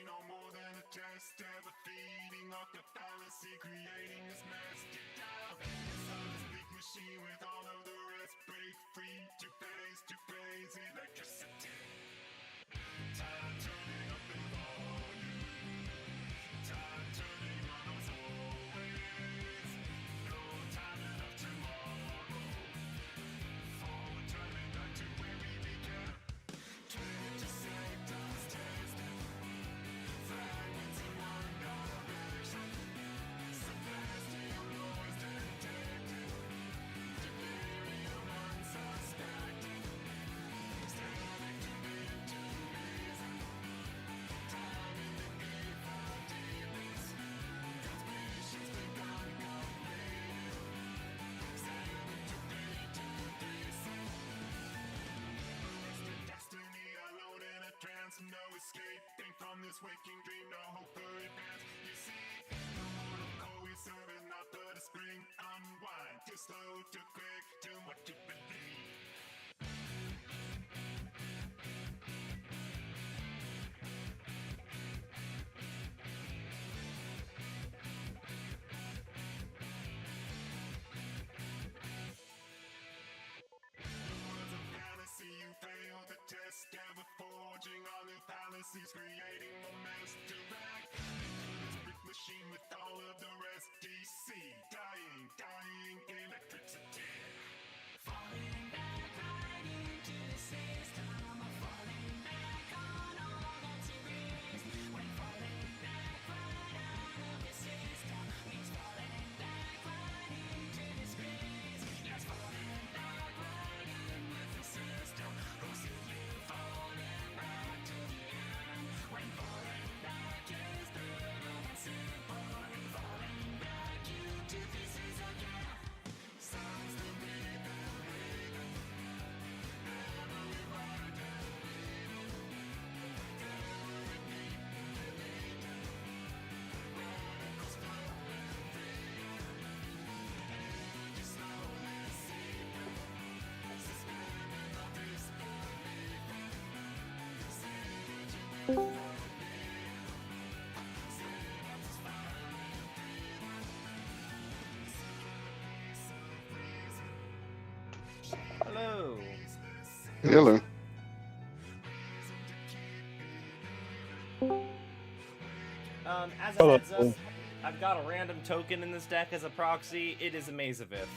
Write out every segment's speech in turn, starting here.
No more than a test, ever feeding off the fallacy, creating this master down. Inside this big machine with all of the rest, break free to phase electricity. Time turning up the volume, time turning on us always. No time enough tomorrow, forward turning back to where we began. 20 seconds testing. Fragments in one direction. Celestial noise detected. Delirium unsuspected. Static to reason. Time in the need for deepness. Transmissions begun completed. Sailing to descent. Arrested destiny alone in a trance. No escaping from this waking dream. No hope for advance. You see, the mortal cohesive is not but a spring. Unwind, too slow, too quick, too much to believe. You failed the test, ever forging all new fallacies, creating a master act. Into this brick machine with all of the rest. DC, dying electricity. Falling back right into the system. Falling back on all that's erased. When falling back right out of the system means falling back right into the space. Yes, falling back right in with the system. Who see you falling back to the end? When falling back is better than simple. When falling back you to pieces again. Sounds the breathing. Every word that reading. Every beat deleting. Radicals flowing freedom. Energy slowly seeping. Suspending all disbelief. Say that you will not need. Say that it's fine and breathing. Hello. Hello. As a heads up, I've got a random token in this deck as a proxy. It is a Maze of If.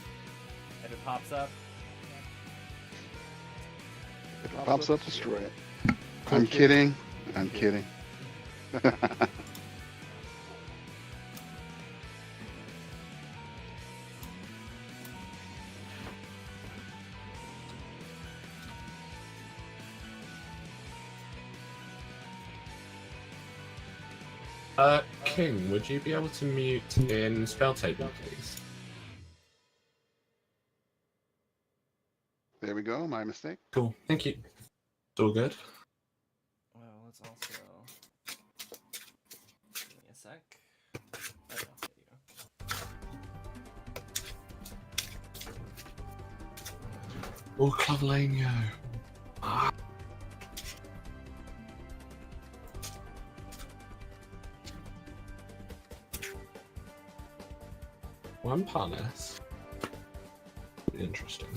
If it pops up, If it pops up, destroy it. I'm kidding. I'm kidding. King, would you be able to mute in spell table, please? There we go. My mistake. Cool, thank you. It's all good. well, let's also... Give me a sec. Oh, no, there you go. Oh, Clovelanio. Ah. One Parnas. Interesting.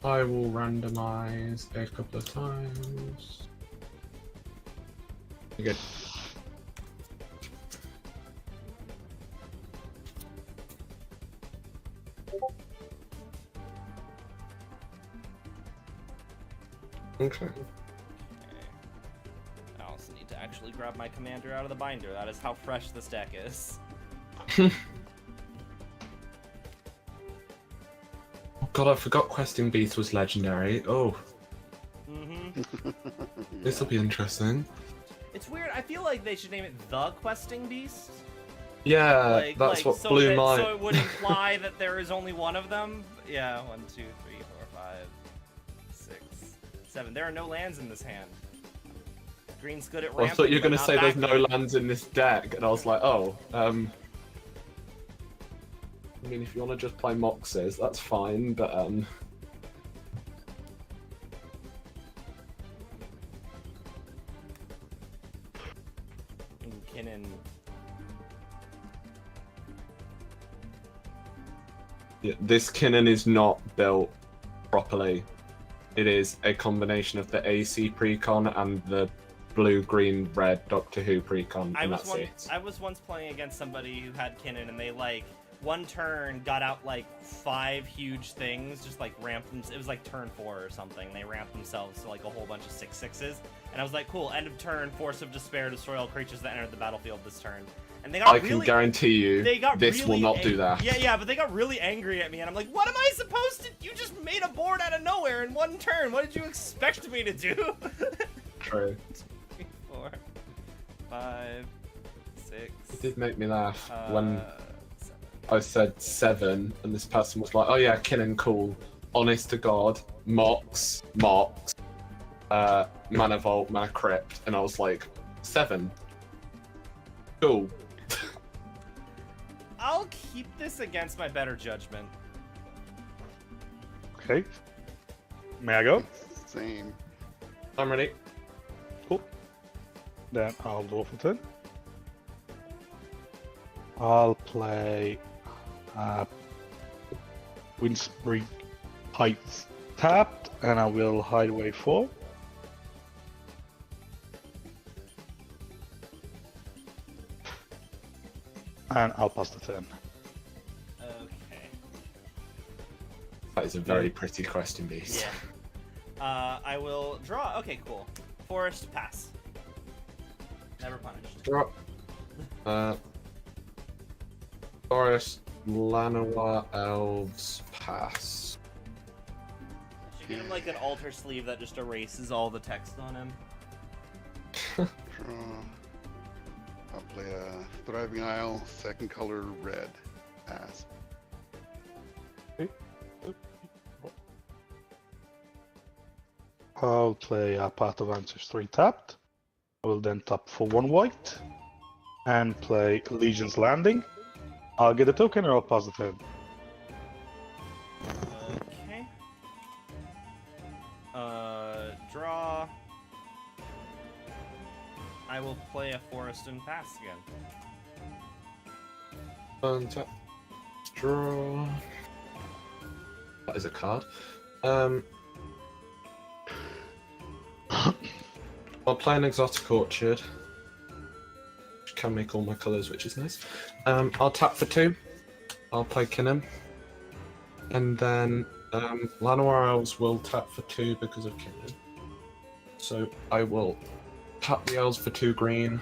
I will randomize a couple of times. Good. Okay. I also need to actually grab my commander out of the binder. That is how fresh this deck is. God, I forgot Questing Beast was legendary. Oh, Mm-hmm. this will be interesting. It's weird. I feel like they should name it the Questing Beast. Yeah, that's what so blew that, my... So it would imply that there is only one of them. Yeah, 1, 2, 3, 4, 5, 6, 7. There are no lands in this hand. Green's good at ramping. I thought you were going to but say not there's that no good. lands in this deck, and I was like, oh, I mean, if you want to just play Moxes, that's fine, but Kinnan. yeah, this Kinnan is not built properly. It is a combination of the AC precon and the blue, green, red Doctor Who precon, and that's it. I was once playing against somebody who had Kinnan, and they like one turn got out like 5 huge things, just like ramped them. It was like turn 4 or something. They ramped themselves to like a whole bunch of 6/6s, and I was like, cool. End of turn, Force of Despair, destroy all creatures that entered the battlefield this turn. And they got I can guarantee you, this really will not do that. Yeah, but they got really angry at me, and I'm like, what am I supposed to? You just made a board out of nowhere in one turn. What did you expect me to do? True. 3, 4, 5, 6. It did make me laugh when 7. I said 7, and this person was like, oh yeah, Kinnan, cool. Honest to God, Mox, Mana Vault, Mana Crypt, and I was like, 7. Cool. I'll keep this against my better judgment. Okay. May I go? Same. I'm ready. Cool. Then I'll go for turn. I'll play Windspring Heights tapped, and I will Hideaway 4. And I'll pass the turn. Okay. That is a very pretty Questing Beast. Yeah. I will draw. Okay, cool. Forest, pass. Never punished. Drop. Forest, Llanowar, Elves, pass. Should get him like an altar sleeve that just erases all the text on him. Draw. I'll play a Thriving Isle, second color red. Pass. I'll play a Path of Answers 3 tapped. I will then tap for 1 white and play Legion's Landing. I'll get a token or I'll pass the turn. Okay. Draw. I will play a forest and pass again. Untap. Draw. That is a card. I'll play an Exotic Orchard, which can make all my colours, which is nice. I'll tap for 2. I'll play Kinnan. And then Llanowar Elves will tap for 2 because of Kinnan. So I will tap the Elves for 2 green,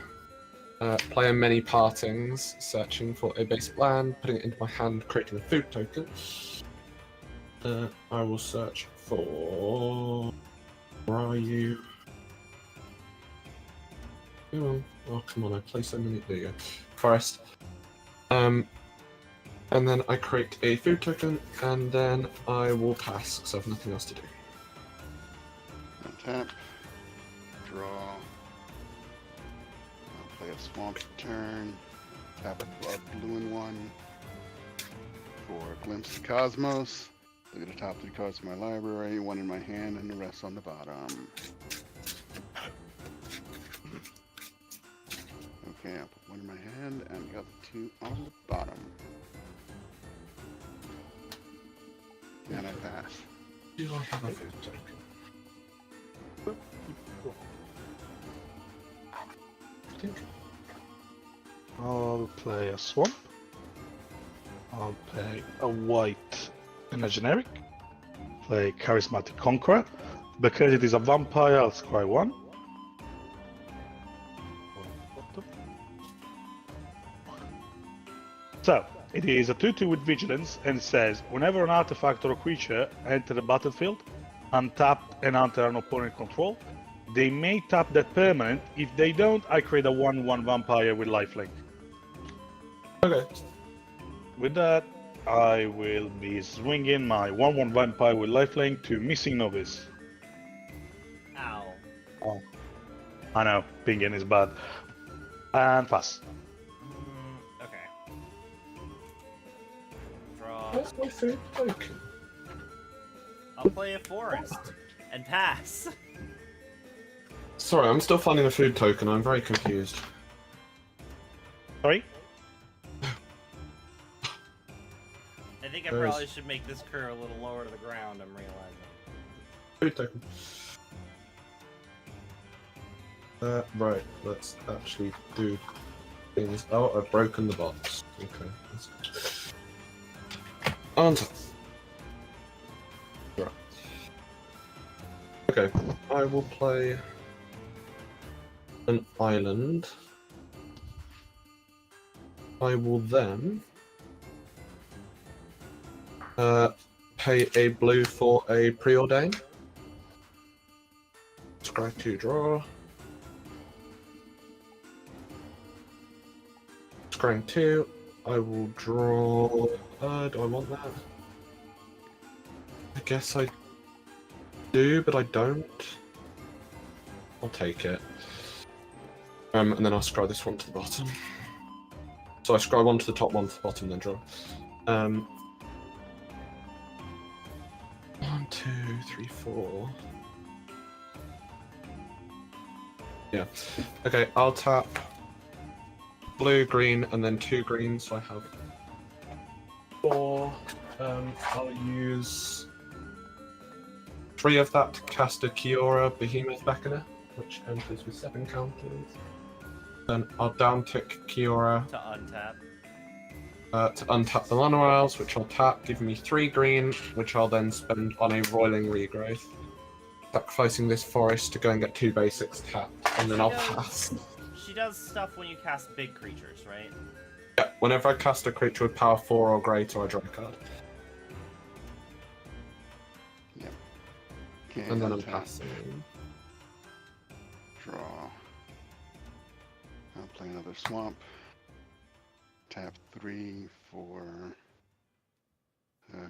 play a Many Partings, searching for a basic land, putting it into my hand, creating a food token. I will search for... Where are you? Oh, come on, I play so many. There you go. Forest. And then I create a food token, and then I will pass, because I have nothing else to do. Untap. Draw. I'll play a Swamp turn. Tap a blue and 1 for Glimpse of Cosmos. Look at the top 3 cards of my library, 1 in my hand and the rest on the bottom. Okay, I'll put 1 in my hand and the other 2 on the bottom. And I pass. Do I have a food token? I think. I'll play a Swamp. I'll play a white and a generic. Play Charismatic Conqueror. Because it is a vampire, I'll scry 1. So, It is a 2/2 with vigilance and says whenever an artifact or a creature enter the battlefield, untapped and under an opponent control, they may tap that permanent. If they don't, I create a 1/1 vampire with lifelink. Okay. With that, I will be swinging my 1/1 vampire with lifelink to Missing Novice. Ow. I know, pinging is bad. And pass. Okay. Draw. Where's my food token? I'll play a forest and pass. Sorry, I'm still finding a food token. I'm very confused. Sorry? I think I Where probably is- should make this crew a little lower to the ground, I'm realizing. Food token. Right, let's actually do things. Oh, I've broken the box. Okay, that's good. On top. Right. Okay, I will play an island. I will then pay a blue for a preordain. Scry 2 draw. Scrying 2. I will draw. Do I want that? I guess I do, but I don't. I'll take it. And then I'll scry this one to the bottom. So I scry one to the top, one to the bottom, then draw. 1, 2, 3, 4. Yeah. Okay, I'll tap blue, green, and then 2 greens, so I have 4. I'll use 3 of that to cast a Kiora Behemoth Beckoner, which enters with 7 counters. Then I'll downtick Kiora To untap. to untap the Mana Isles, which I'll tap, giving me 3 green, which I'll then spend on a Roiling Regrowth. Sacrificing this forest to go and get 2 basics tapped, and then I'll pass. She does stuff when you cast big creatures, right? Yeah, whenever I cast a creature with power 4 or greater, I draw a card. Yep. Okay, And then I'm untap, passing. Draw. I'll play another swamp. Tap 3 for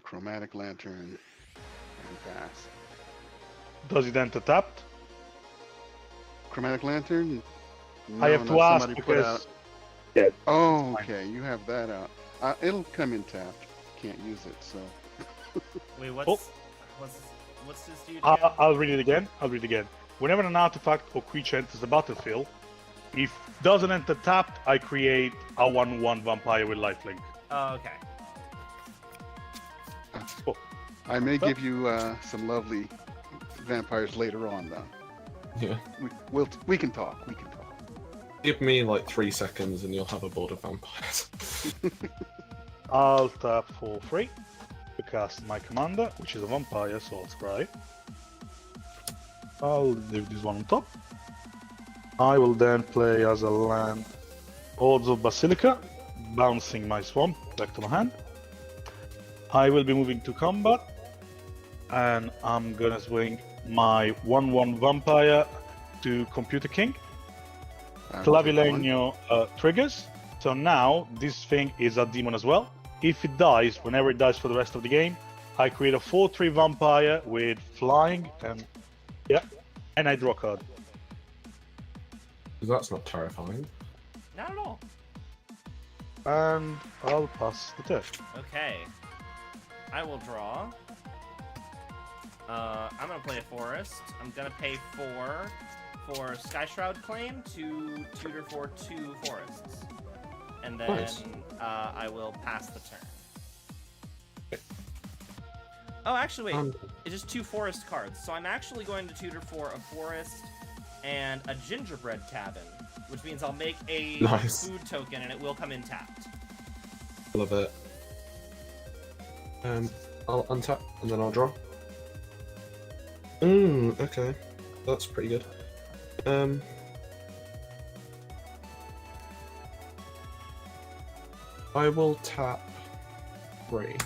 Chromatic Lantern and pass. Does it enter tapped? Chromatic Lantern? I have to ask somebody put because... out. Oh, okay, you have that out. It'll come in tapped. Can't use it, so. Wait, what's Oh. what's this dude? again? I'll read it again. Whenever an artifact or creature enters the battlefield, if it doesn't enter tapped, I create a 1/1 vampire with lifelink. Oh, okay. Oh. I may give you some lovely vampires later on, though. Yeah. We can talk. We can talk. Give me like 3 seconds and you'll have a board of vampires. I'll tap for 3 to cast my commander, which is a vampire, so I'll scry. I'll leave this one on top. I will then play as a land Hordes of Basilica, bouncing my swamp back to my hand. I will be moving to combat, and I'm gonna swing my 1/1 vampire to Computer King. Clavilegno triggers, so now this thing is a demon as well. If it dies, whenever it dies for the rest of the game, I create a 4/3 vampire with flying, and and I draw a card. That's not terrifying. Not at all. And I'll pass the turn. Okay. I will draw. I'm gonna play a forest. I'm gonna pay 4 for Sky Shroud Claim to tutor for 2 forests. And then Nice. I will pass the turn. Oh, actually, wait. It's just 2 forest cards. So I'm actually going to tutor for a forest and a gingerbread cabin, which means I'll make a Nice. food token and it will come in tapped. Love it. I'll untap and then I'll draw. Okay. That's pretty good. I will tap 3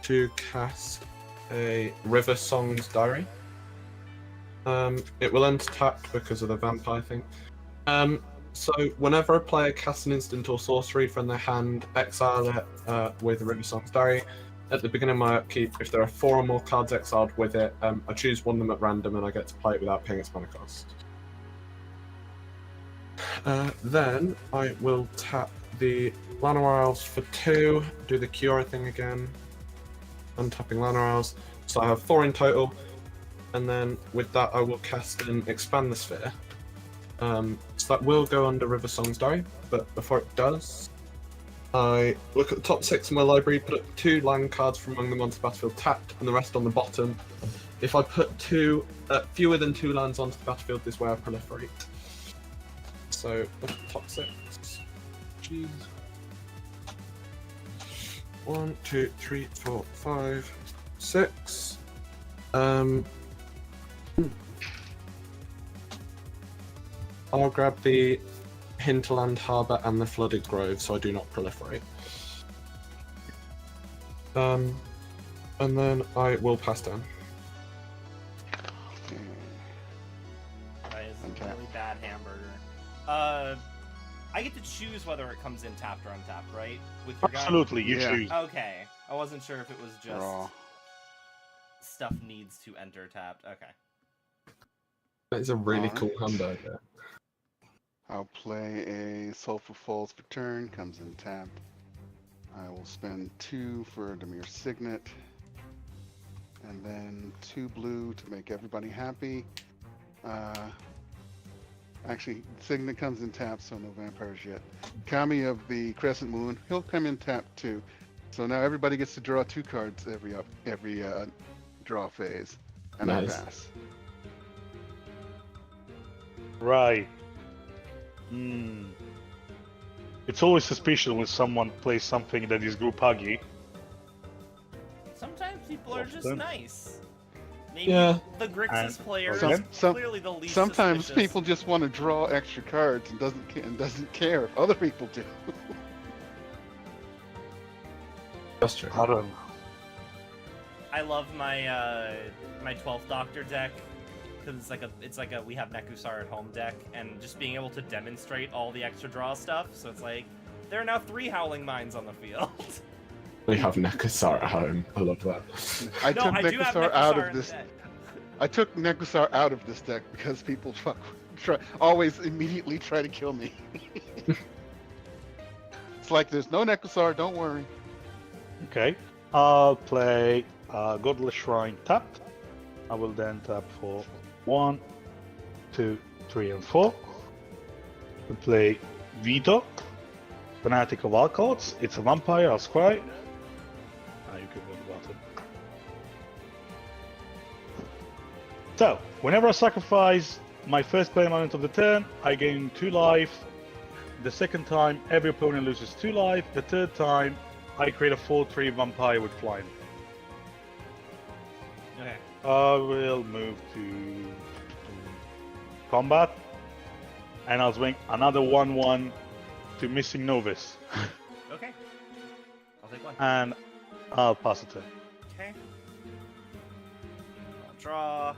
to cast a River Song's Diary. It will end tapped because of the vampire thing. So whenever a player casts an instant or sorcery from their hand, exile it with River Song's Diary. At the beginning of my upkeep, if there are 4 or more cards exiled with it, I choose one of them at random and I get to play it without paying its mana cost. Then I will tap the Llanowar Elves for 2, do the Cure thing again, untapping Llanowar Elves. So I have 4 in total, and then with that I will cast and expand the sphere. So that will go under River Song's Diary, but before it does, I look at the top 6 in my library, put up 2 land cards from among them onto the battlefield tapped, and the rest on the bottom. If I put fewer than 2 lands onto the battlefield, this way I proliferate. So, look at the top 6. Jeez. 1, 2, 3, 4, 5, 6. I'll grab the Hinterland Harbour and the Flooded Grove so I do not proliferate. And then I will pass down. That is a really bad hamburger. I get to choose whether it comes in tapped or untapped, right? With your guy? Absolutely, you Yeah. choose. Okay. I wasn't sure if it was just Raw. stuff needs to enter tapped. Okay. That is a really Alright. cool hamburger. I'll play a Sulphur Falls for turn, comes in tap. I will spend 2 for Demir Signet. And then 2 blue to make everybody happy. Actually, Signet comes in tap, so no vampires yet. Kami of the Crescent Moon, he'll come in tap too. So now everybody gets to draw 2 cards every draw phase. And Nice. I pass. Right. It's always suspicious when someone plays something that is group huggy. Sometimes people are just Often. nice. Maybe Yeah. the Grixis And- player Some- is some- clearly the least Sometimes suspicious. people just want to draw extra cards and doesn't care if other people do. That's true. I don't know. I love my my 12th Doctor deck because it's like a we have Nekusar at home deck, and just being able to demonstrate all the extra draw stuff. So it's like there are now 3 Howling Mines on the field. We have Nekusar at home. I love that. I No, took I do have Nekusar out Nekusar of in this. the deck. I took Nekusar out of this deck because people always immediately try to kill me. It's like there's no Nekusar, don't worry. Okay. I'll play Godless Shrine tapped. I will then tap for 1, 2, 3, and 4. We'll play Veto, Fanatic of Alcots. It's a vampire, I'll scry. You can move the button. So, whenever I sacrifice my first play moment of the turn, I gain 2 life. The second time, every opponent loses 2 life. The third time, I create a 4/3 vampire with flying. Okay. I will move to combat, and I'll swing another 1/1 to Missing Novice, Okay. I'll take one. and I'll pass it to him. Okay. I'll draw.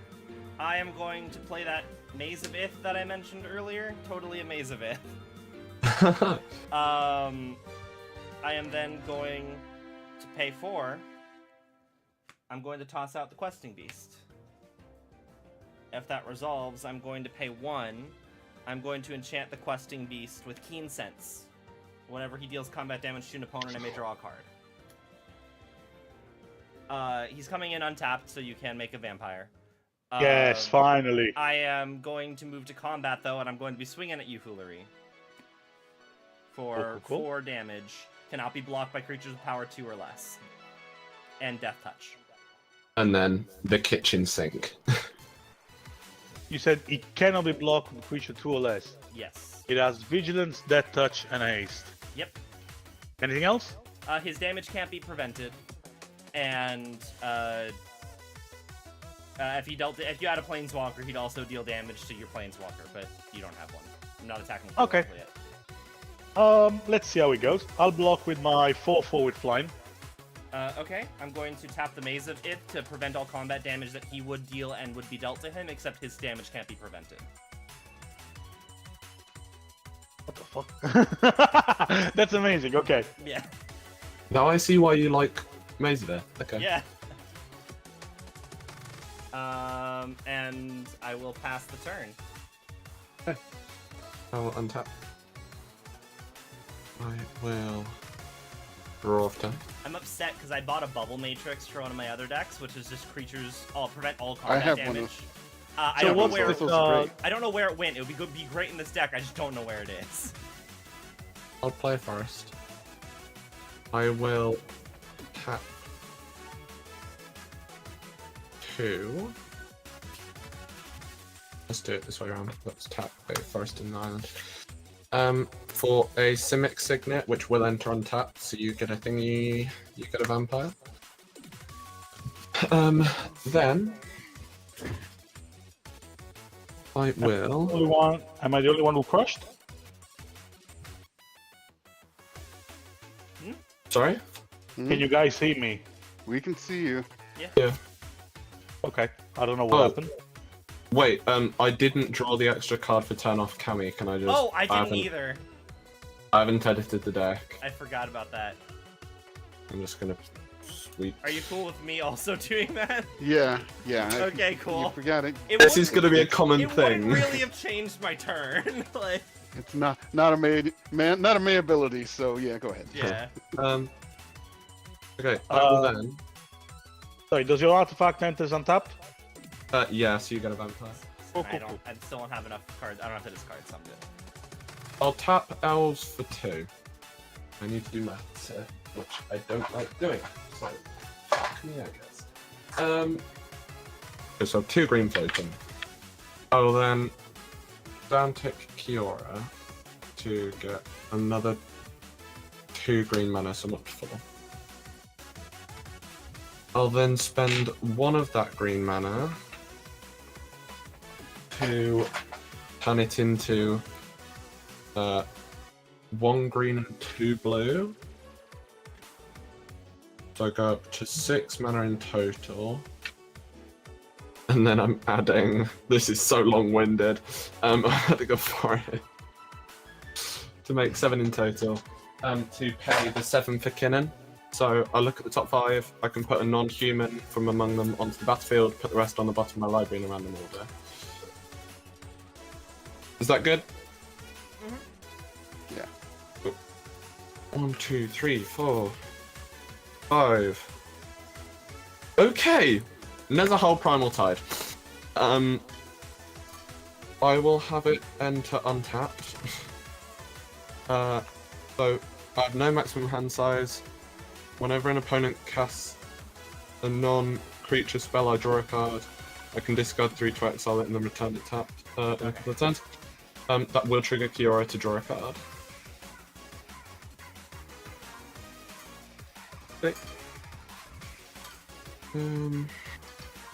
I am going to play that Maze of Ith that I mentioned earlier. Totally a Maze of Ith. I am then going to pay 4. I'm going to toss out the Questing Beast. If that resolves, I'm going to pay 1. I'm going to enchant the Questing Beast with Keen Sense. Whenever he deals combat damage to an opponent, I may draw a card. He's coming in untapped, so you can make a vampire. Yes, finally. I am going to move to combat, though, and I'm going to be swinging at you, Foolery. For Cool. 4 damage. Cannot be blocked by creatures with power 2 or less. And Death Touch. And then the kitchen sink. You said it cannot be blocked with creature 2 or less. Yes. It has Vigilance, Death Touch, and Haste. Yep. Anything else? His damage can't be prevented. And, if you had a Planeswalker, he'd also deal damage to your Planeswalker, but you don't have one. I'm not attacking Okay. yet. Let's see how it goes. I'll block with my 4/4 with flying. Okay, I'm going to tap the Maze of It to prevent all combat damage that he would deal and would be dealt to him, except his damage can't be prevented. What the fuck? That's amazing. Okay. Yeah. Now I see why you like Maze there. Okay. Yeah. And I will pass the turn. I will untap. I will draw off 10. I'm upset because I bought a Bubble Matrix for one of my other decks, which is just creatures prevent all combat have damage. one of- I So don't know what's where this, I don't know where it went. It would be great in this deck. I just don't know where it is. I'll play first. I will tap 2. Let's do it this way around. Let's tap a first in the island. For a Simic Signet, which will enter untapped, so you get a thingy, you get a vampire. Then I will. Am I the only one who crushed? Sorry? Can you guys see me? We can see you. Yeah. Okay. I don't know what happened. Wait, I didn't draw the extra card for turn off Kami. Can I just? Oh, I didn't haven't- either. I haven't edited the deck. I forgot about that. I'm just gonna sweep. Are you cool with me also doing that? Yeah. Okay, You cool. forgot it. This is gonna be a common It thing. wouldn't really have changed my turn. Like, It's not a May ability. So yeah, go ahead. yeah. Okay. I will then. Sorry, does your artifact enter untapped? Yeah. So you get a vampire. Cool, I cool, I still don't have enough cards. I don't have to discard, so I'm good. I'll tap elves for 2. I need to do maths here, which I don't like doing. So, fuck me, I guess. Okay, so 2 green floating. I'll then downtick Kiora to get another 2 green mana, so much 4. I'll then spend 1 of that green mana to turn it into 1 green and 2 blue. So I go up to 6 mana in total. And then I'm adding, this is so long-winded, I'm adding a forest to make 7 in total. To pay the 7 for Kinnan. So I look at the top 5, I can put a non-human from among them onto the battlefield, put the rest on the bottom of my library in a random order. Is that good? Yeah. 1, 2, 3, 4, 5. Okay! Nezahal Primal Tide. I will have it enter untapped. So I have no maximum hand size. Whenever an opponent casts a non-creature spell, I draw a card. I can discard 3 to exile it and then return it tapped in a couple of turns. That will trigger Kiora to draw a card. Okay.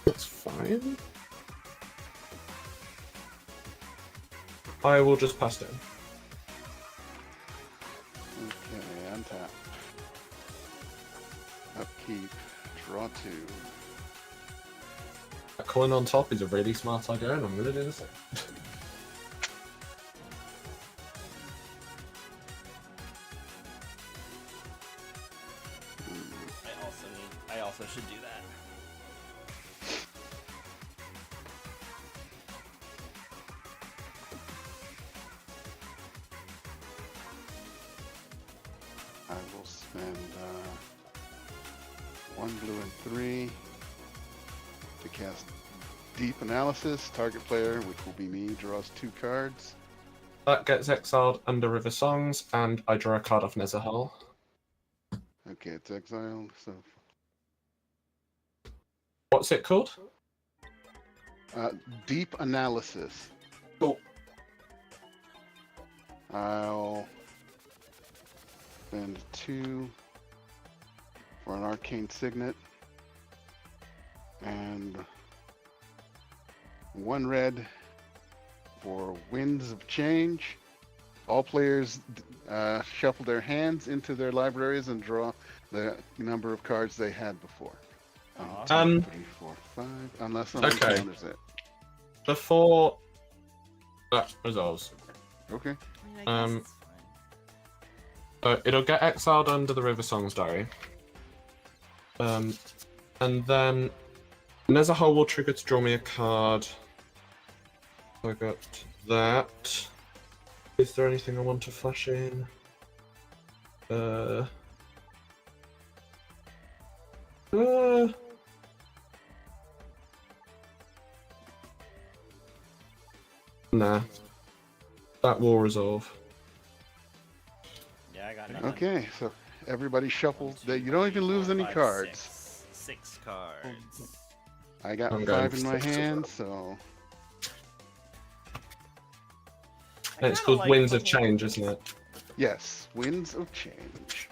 That's fine. I will just pass down. Okay, untap. Upkeep. Draw 2. That coin on top is a really smart idea, and I'm gonna do the same. I also should do that. I will spend 1 blue and 3 to cast Deep Analysis. Target player, which will be me, draws 2 cards. That gets exiled under River Songs, and I draw a card off Nezahal. Okay, it's exiled. So What's it called? Deep Analysis. Cool. I'll spend 2 for an Arcane Signet and 1 red for Winds of Change. All players shuffle their hands into their libraries and draw the number of cards they had before. Aw. 1, 2, 3, 4, 5. Unless someone Okay. counters it. Before that resolves, Okay. I mean, I guess it's fine. it'll get exiled under the River Songs Diary. And then as a whole will trigger to draw me a card. So I got that. Is there anything I want to flash in? Nah. That will resolve. Yeah, I got nothing. Okay, so everybody shuffles. One, You don't even two, lose four, any five, cards. Six cards. I got I'm going 5 in for my 6 as hand, well. so I It's kinda called like Winds of looking- Change, isn't it? yes, Winds of Change.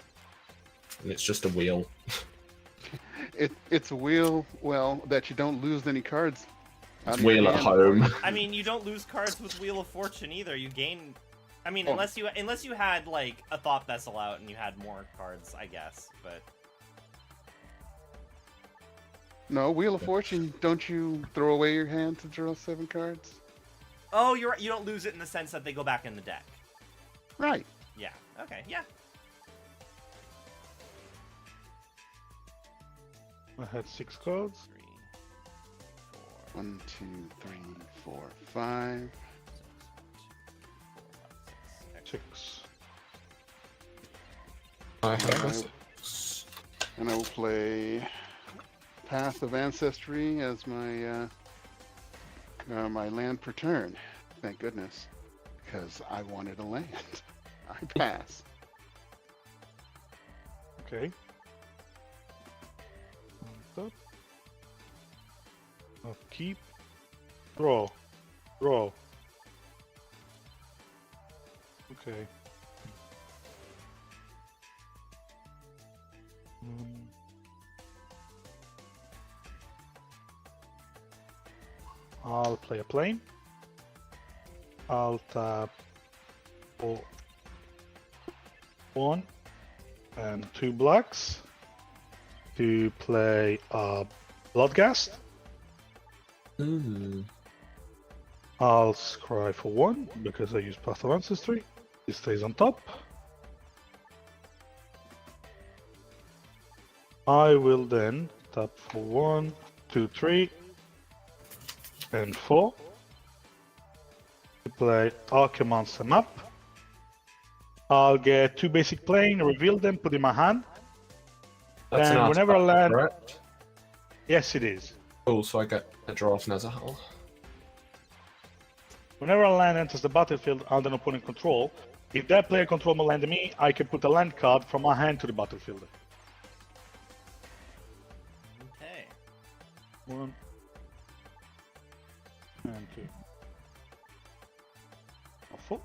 And it's just a wheel. It's a wheel, well, that you don't lose any cards. out of your Wheel at hand. home. I mean, you don't lose cards with Wheel of Fortune either. You gain. I mean, Oh. unless you had like a Thought Vessel out and you had more cards, I guess. But No, Wheel of Fortune, don't you throw away your hand to draw 7 cards? oh, you're right. You don't lose it in the sense that they go back in the deck. Right. Yeah. Okay. Yeah. I had 6 cards. 3, 4, 1, 2, 3, 4, 5. 6. I have a Alright. 6. And I will play Path of Ancestry as my my land per turn. Thank goodness, because I wanted a land. I pass. Okay. Top. Keep. Draw. Draw. Okay. I'll play a plane. I'll tap for 1 and 2 blacks to play Bloodghast. Ooh. I'll scry for 1 because I use Path of Ancestry. It stays on top. I will then tap for 1, 2, 3, and 4 to play Archemonster map. I'll get 2 basic plane, reveal them, put in my hand. That's And an whenever I artifact, land- correct? Yes, it is. Cool, so I get a draw from Nezahal. Whenever a land enters the battlefield under an opponent control, if that player controls a land to me, I can put a land card from my hand to the battlefield. Okay. 1 and 2. 4.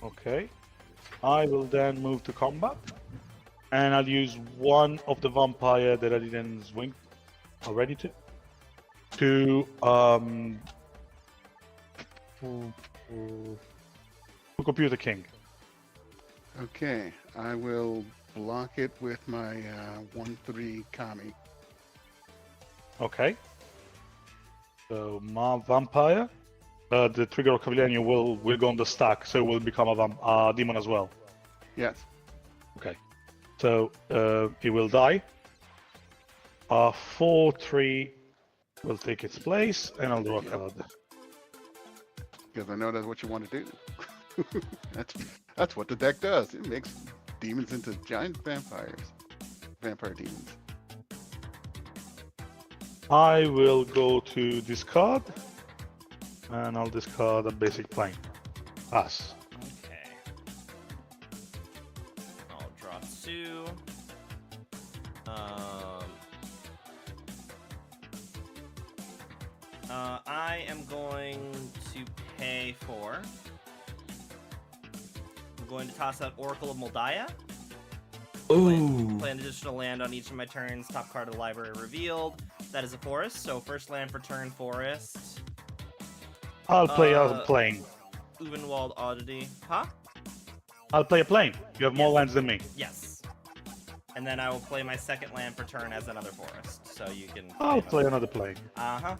Okay. I will then move to combat. And I'll use one of the vampire that I didn't swing already to Computer King. Okay, I will block it with my 1/3 Kami. Okay. So my vampire, the trigger of Cavalier will go on the stack, so it will become a demon as well. Yes. Okay. So he will die. 4/3 will take its place, and I'll draw a card. Because I know that's what you want to do. that's what the deck does. It makes demons into giant vampires. Vampire demons. I will go to discard, and I'll discard a basic plane. Pass. Okay. I'll draw 2. I am going to pay for. I'm going to toss out Oracle of Moldiah. Ooh. Play an additional land on each of my turns. Top card of the library revealed. That is a forest. So first land for turn, forest. I'll play a plane. Uvenwald Oddity. Huh? I'll play a plane. You have more Yes. lands than me. Yes. And then I will play my second land for turn as another forest. So you can. I'll play another plane. Uh-huh.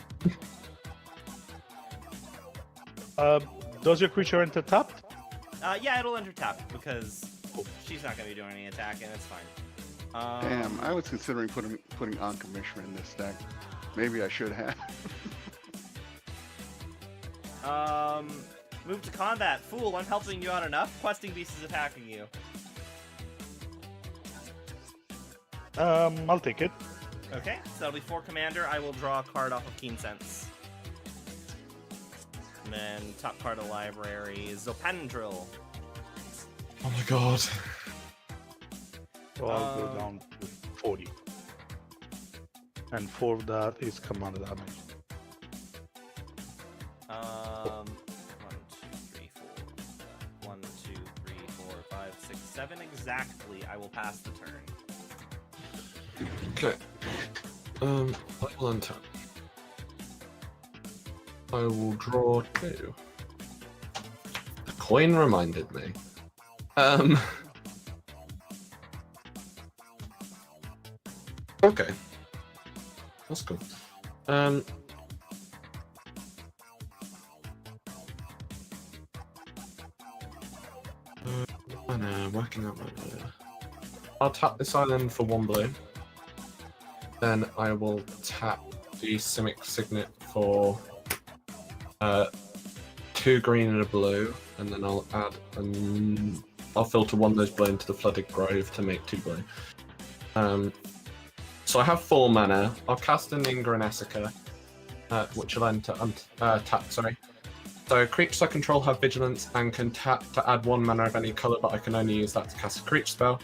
Does your creature enter tapped? Yeah, it'll enter tapped because she's not going to be doing any attacking. It's fine. Damn, I was considering putting Anka Mishra in this deck. Maybe I should have. Move to combat. Fool, I'm helping you out enough. Questing Beast is attacking you. I'll take it. Okay, so that'll be 4 commander. I will draw a card off of Keen Sense. And then top card of the library is Zopandril. Oh my god. So I'll go down to 40. And 4 of that is commander damage. 1, 2, 3, 4. 1, 2, 3, 4, 5, 6, 7 exactly. I will pass the turn. Okay. I will untap. I will draw 2. The coin reminded me. Okay. That's cool. Mana, working out my mana. I'll tap this island for 1 blue. Then I will tap the Simic Signet for 2 green and a blue, and then I'll add I'll filter 1 of those blue into the Flooded Grove to make 2 blue. So I have 4 mana. I'll cast an Ingra and Essica, which will enter tap. Sorry. So creatures I control have vigilance and can tap to add 1 mana of any color, but I can only use that to cast a creature spell.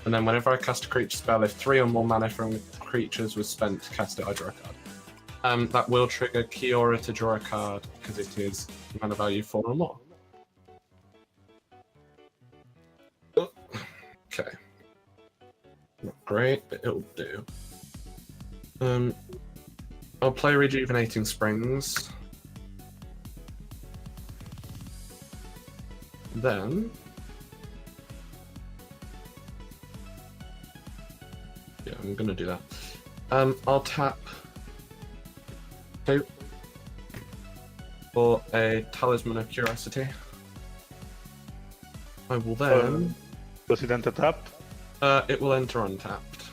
And then whenever I cast a creature spell, if 3 or more mana from creatures was spent to cast it, I draw a card. That will trigger Kiora to draw a card because it is mana value 4 or more. Okay. Not great, but it'll do. I'll play Rejuvenating Springs. Then yeah, I'm gonna do that. I'll tap 2 for a Talisman of Curiosity. I will then. Does it enter tapped? It will enter untapped.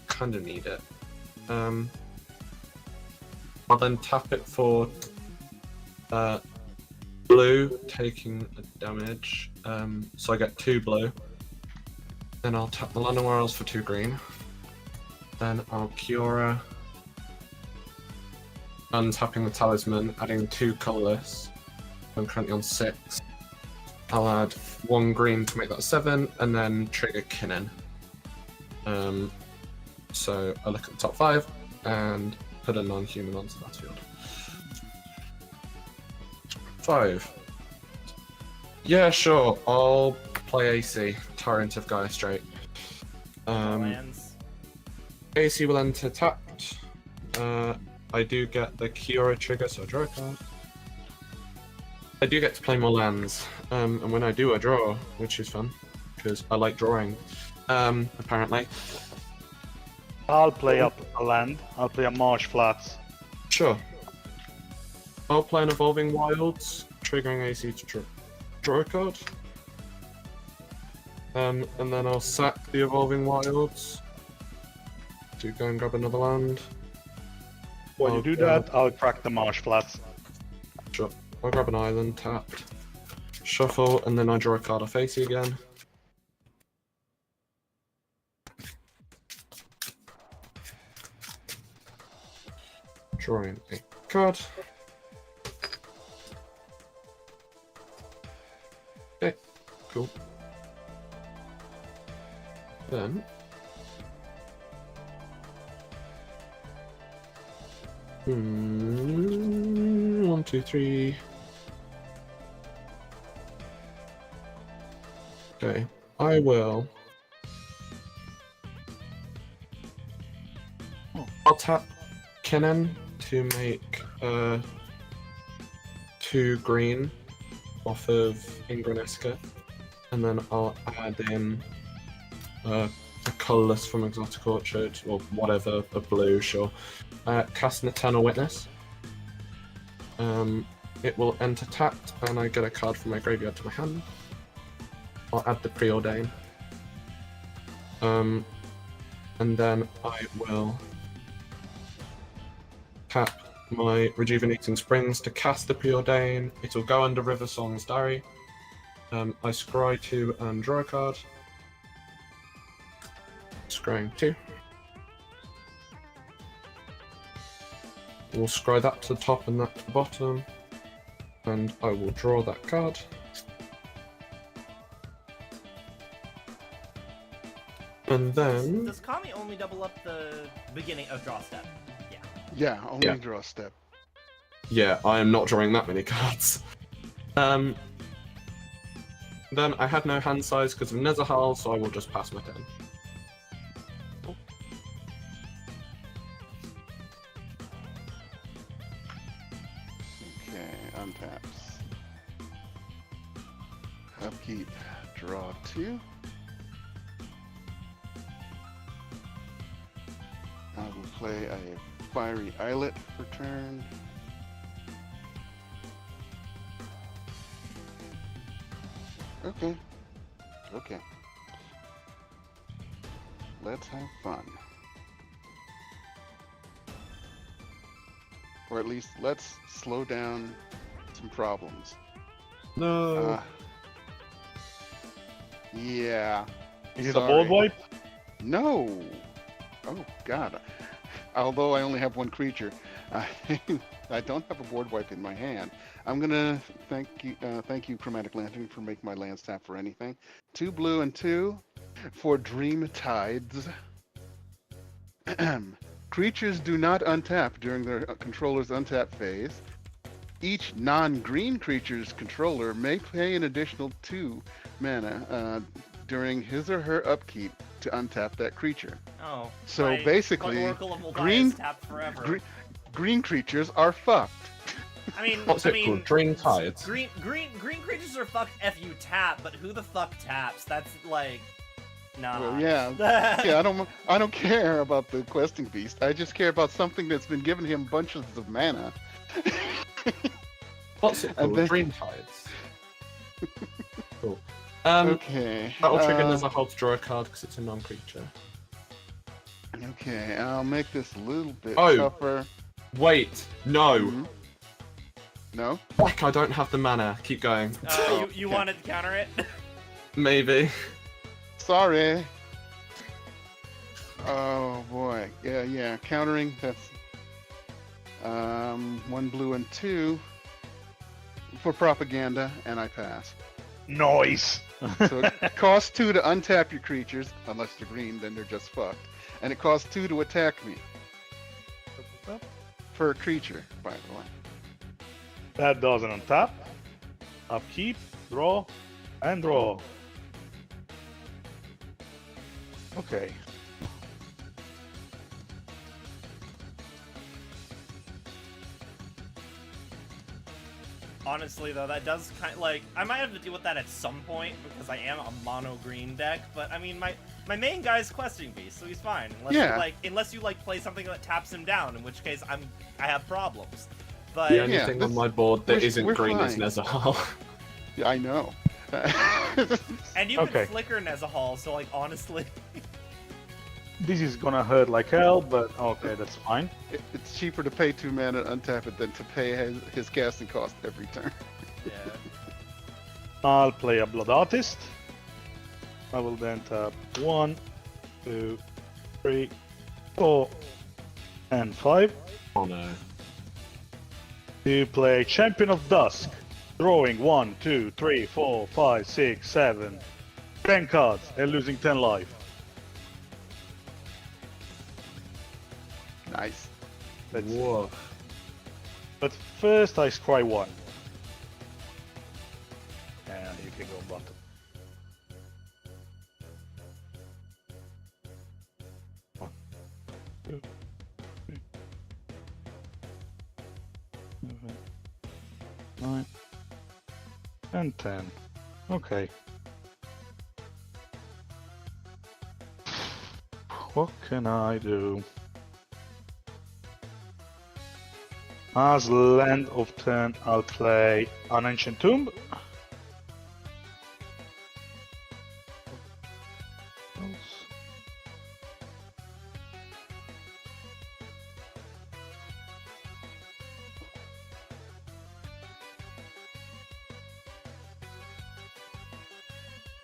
Kinda need it. I'll then tap it for blue, taking a damage. So I get 2 blue. Then I'll tap the London Worlds for 2 green. Then I'll Kiora. Untapping the Talisman, adding 2 colorless. I'm currently on 6. I'll add 1 green to make that 7, and then trigger Kinnan. So I look at the top 5 and put a non-human onto the battlefield. 5. Yeah, sure. I'll play AC, Tyrant of Gaia Strait. Lands. AC will enter tapped. I do get the Kiora trigger, so I draw a card. I do get to play more lands, and when I do, I draw, which is fun, because I like drawing, apparently. I'll play up a land. I'll play a Marsh Flats. Sure. I'll play an Evolving Wilds, triggering AC to draw a card. And then I'll sack the Evolving Wilds to go and grab another land. When you do that, I'll crack the Marsh Flats. Sure. I'll grab an island, tapped. Shuffle, and then I draw a card off AC again. Drawing a card. Cool. Then. 1, 2, 3. Okay, I will. I'll tap Kennen to make 2 green off of Ingranesca, and then I'll add in a colourless from Exotic Orchard, or whatever, a blue, sure. Cast an Eternal Witness. It will enter tapped, and I get a card from my graveyard to my hand. I'll add the Preordain. And then I will tap my Rejuvenating Springs to cast the Preordain. It'll go under River Song's Diary. I scry 2 and draw a card. Scrying 2. We'll scry that to the top and that to the bottom. And I will draw that card. And then... Does Kami only double up the beginning of draw step? Yeah. Yeah, only Yeah. draw step. Yeah, I am not drawing that many cards. Then I had no hand size because of Nezahal, so I will just pass my turn. Okay, untaps. Upkeep, draw 2. I will play a Fiery Islet for turn. Okay. Okay. Let's have fun. Or at least let's slow down some problems. No. Yeah. Is it a Sorry. board wipe? No. Oh God. Although I only have 1 creature, I don't have a board wipe in my hand. I'm gonna thank you, Chromatic Lantern, for making my lands tap for anything. 2 blue and 2 for Dream Tides. Creatures do not untap during their controller's untap phase. Each non-green creature's controller may pay an additional 2 mana during his or her upkeep to untap that creature. Oh. So my basically, Oracle of Moldiah green- is tapped forever. Green creatures are fucked. I mean, What's it called? Dream Tides? Green creatures are fucked if you tap, but who the fuck taps? That's like, nah. Well, yeah, I don't care about the questing beast. I just care about something that's been giving him bunches of mana. What's it And called? then- Dream Tides. Cool. Okay. That'll trigger Nezahal to draw a card because it's a non-creature. Okay, I'll make this a little bit Oh. tougher. Wait, no. Mhm. No? Fuck, I don't have the mana. Keep going. You okay. wanted to counter it? Maybe. Sorry. Oh boy. Yeah. Countering. That's 1 blue and 2 for propaganda, and I pass. Noise. So it costs 2 to untap your creatures, unless they're green, then they're just fucked. And it costs 2 to attack me. For a creature, by the way. That doesn't untap. Upkeep, draw, and draw. Okay. Honestly, though, that does kind of like I might have to deal with that at some point because I am a mono green deck. But I mean, my main guy's questing beast, so he's fine. Unless you play something that taps him down, in which case I have problems. But The only Yeah, thing this- on my board that we're- isn't we're green is fine. Nezahal. Yeah, I know. and you Okay. can flicker Nezahal, so honestly, This is gonna hurt like hell, but okay, that's fine. It's cheaper to pay 2 mana to untap it than to pay his casting cost every turn. yeah. I'll play a Blood Artist. I will then tap 1, 2, 3, 4, and 5. Oh no. To play Champion of Dusk. drawing 1, 2, 3, 4, 5, 6, 7, 10 cards and losing 10 life. Nice. Whoa. But first I scry 1. And you can go bottom. One, 2, 3, 7, 9, and 10. Okay. What can I do? As land of turn, I'll play an Ancient Tomb.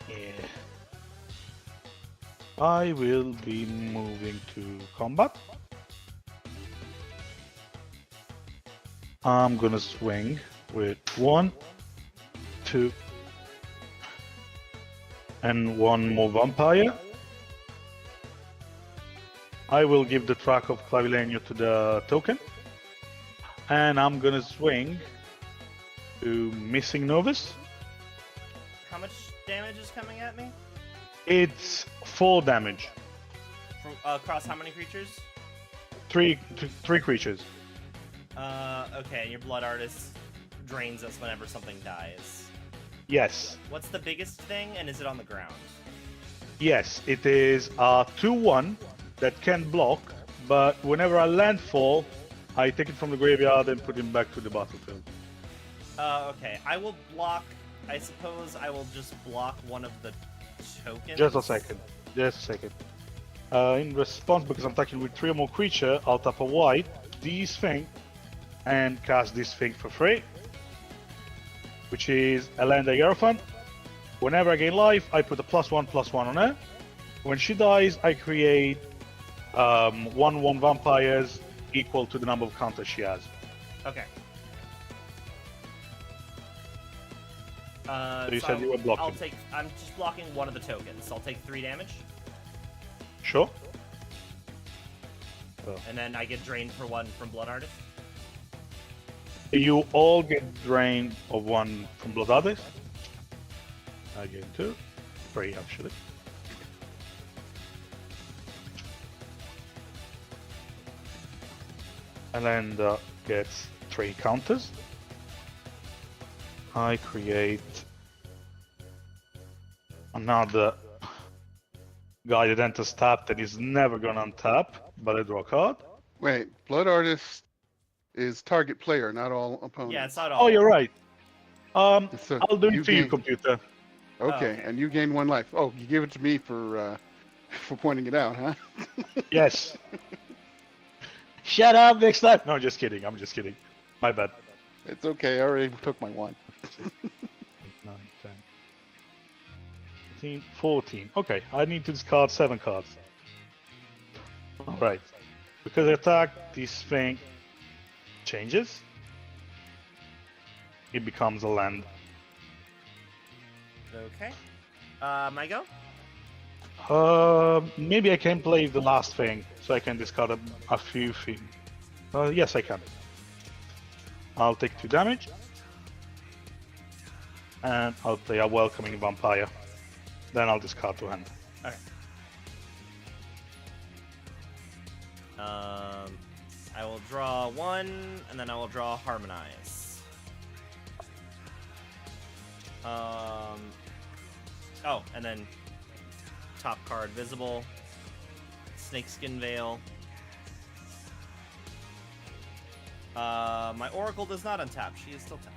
Yeah. I will be moving to combat. I'm gonna swing with 1, 2, and 1 more vampire. I will give the track of Clavilenio to the token. And I'm gonna swing to Missing Novice. How much damage is coming at me? It's 4 damage. From, across how many creatures? 3 creatures. Okay, and your Blood Artist drains us whenever something dies. Yes. What's the biggest thing, and is it on the ground? Yes, it is a 2/1 that can block, but whenever I landfall, I take it from the graveyard and put him back to the battlefield. Okay. I will block... I suppose I will just block one of the tokens? Just a second. In response, because I'm attacking with 3 or more creature, I'll tap a white, this thing, and cast this thing for free, which is Elenda Hierophant. Whenever I gain life, I put a +1/+1 on her. When she dies, I create 1/1 vampires equal to the number of counters she has. Okay. So you said you were blocking. I'm just blocking one of the tokens. I'll take 3 damage, Sure. and then I get drained for 1 from Blood Artist. You all get drained of 1 from Blood Artist. I gain 2. 3 actually. And then gets 3 counters. I create another guy that enters tapped and is never gonna untap, but I draw a card. Wait, Blood Artist is target player, not all opponents. Yeah, it's not all. Oh, you're right. So I'll do it to you, gain- computer. Okay, okay. and you gain 1 life. Oh, you give it to me for pointing it out, huh? Yes. Shut up next time. No, just kidding. I'm just kidding. My bad. It's okay. I already took my 1. 8, 9, 10, 13, 14. Okay, I need to discard 7 cards. Alright. Because I attack, this thing changes. It becomes a land. Okay. My go? Maybe I can play the last thing, so I can discard a few things. Yes, I can. I'll take 2 damage. And I'll play a Welcoming Vampire. Then I'll discard 2 hand. Okay. I will draw 1, and then I will draw Harmonize. Oh, and then top card visible. Snakeskin Veil. My Oracle does not untap. She is still tapped.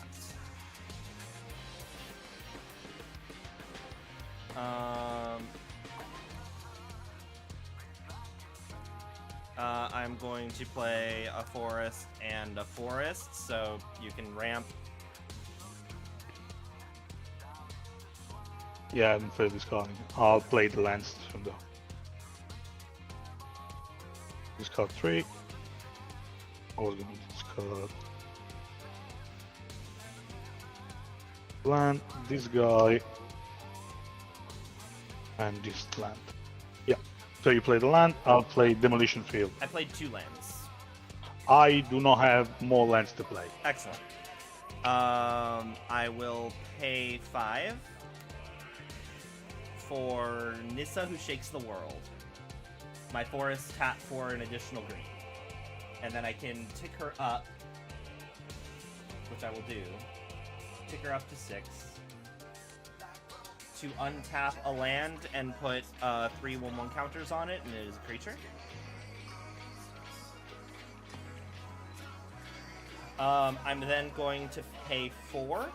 I'm going to play a forest and a forest, so you can ramp. Yeah, I'm for discarding. I'll play the lands from the. Discard 3. I was going to discard. land, this guy, and this land. Yeah. So you play the land, I'll play demolition field. I played 2 lands. I do not have more lands to play. Excellent. I will pay 5 for Nissa, who shakes the world. My forest tap for an additional green. And then I can tick her up, which I will do. Tick her up to 6. To untap a land and put 3 1/1 counters on it, and it is a creature. I'm then going to pay 4.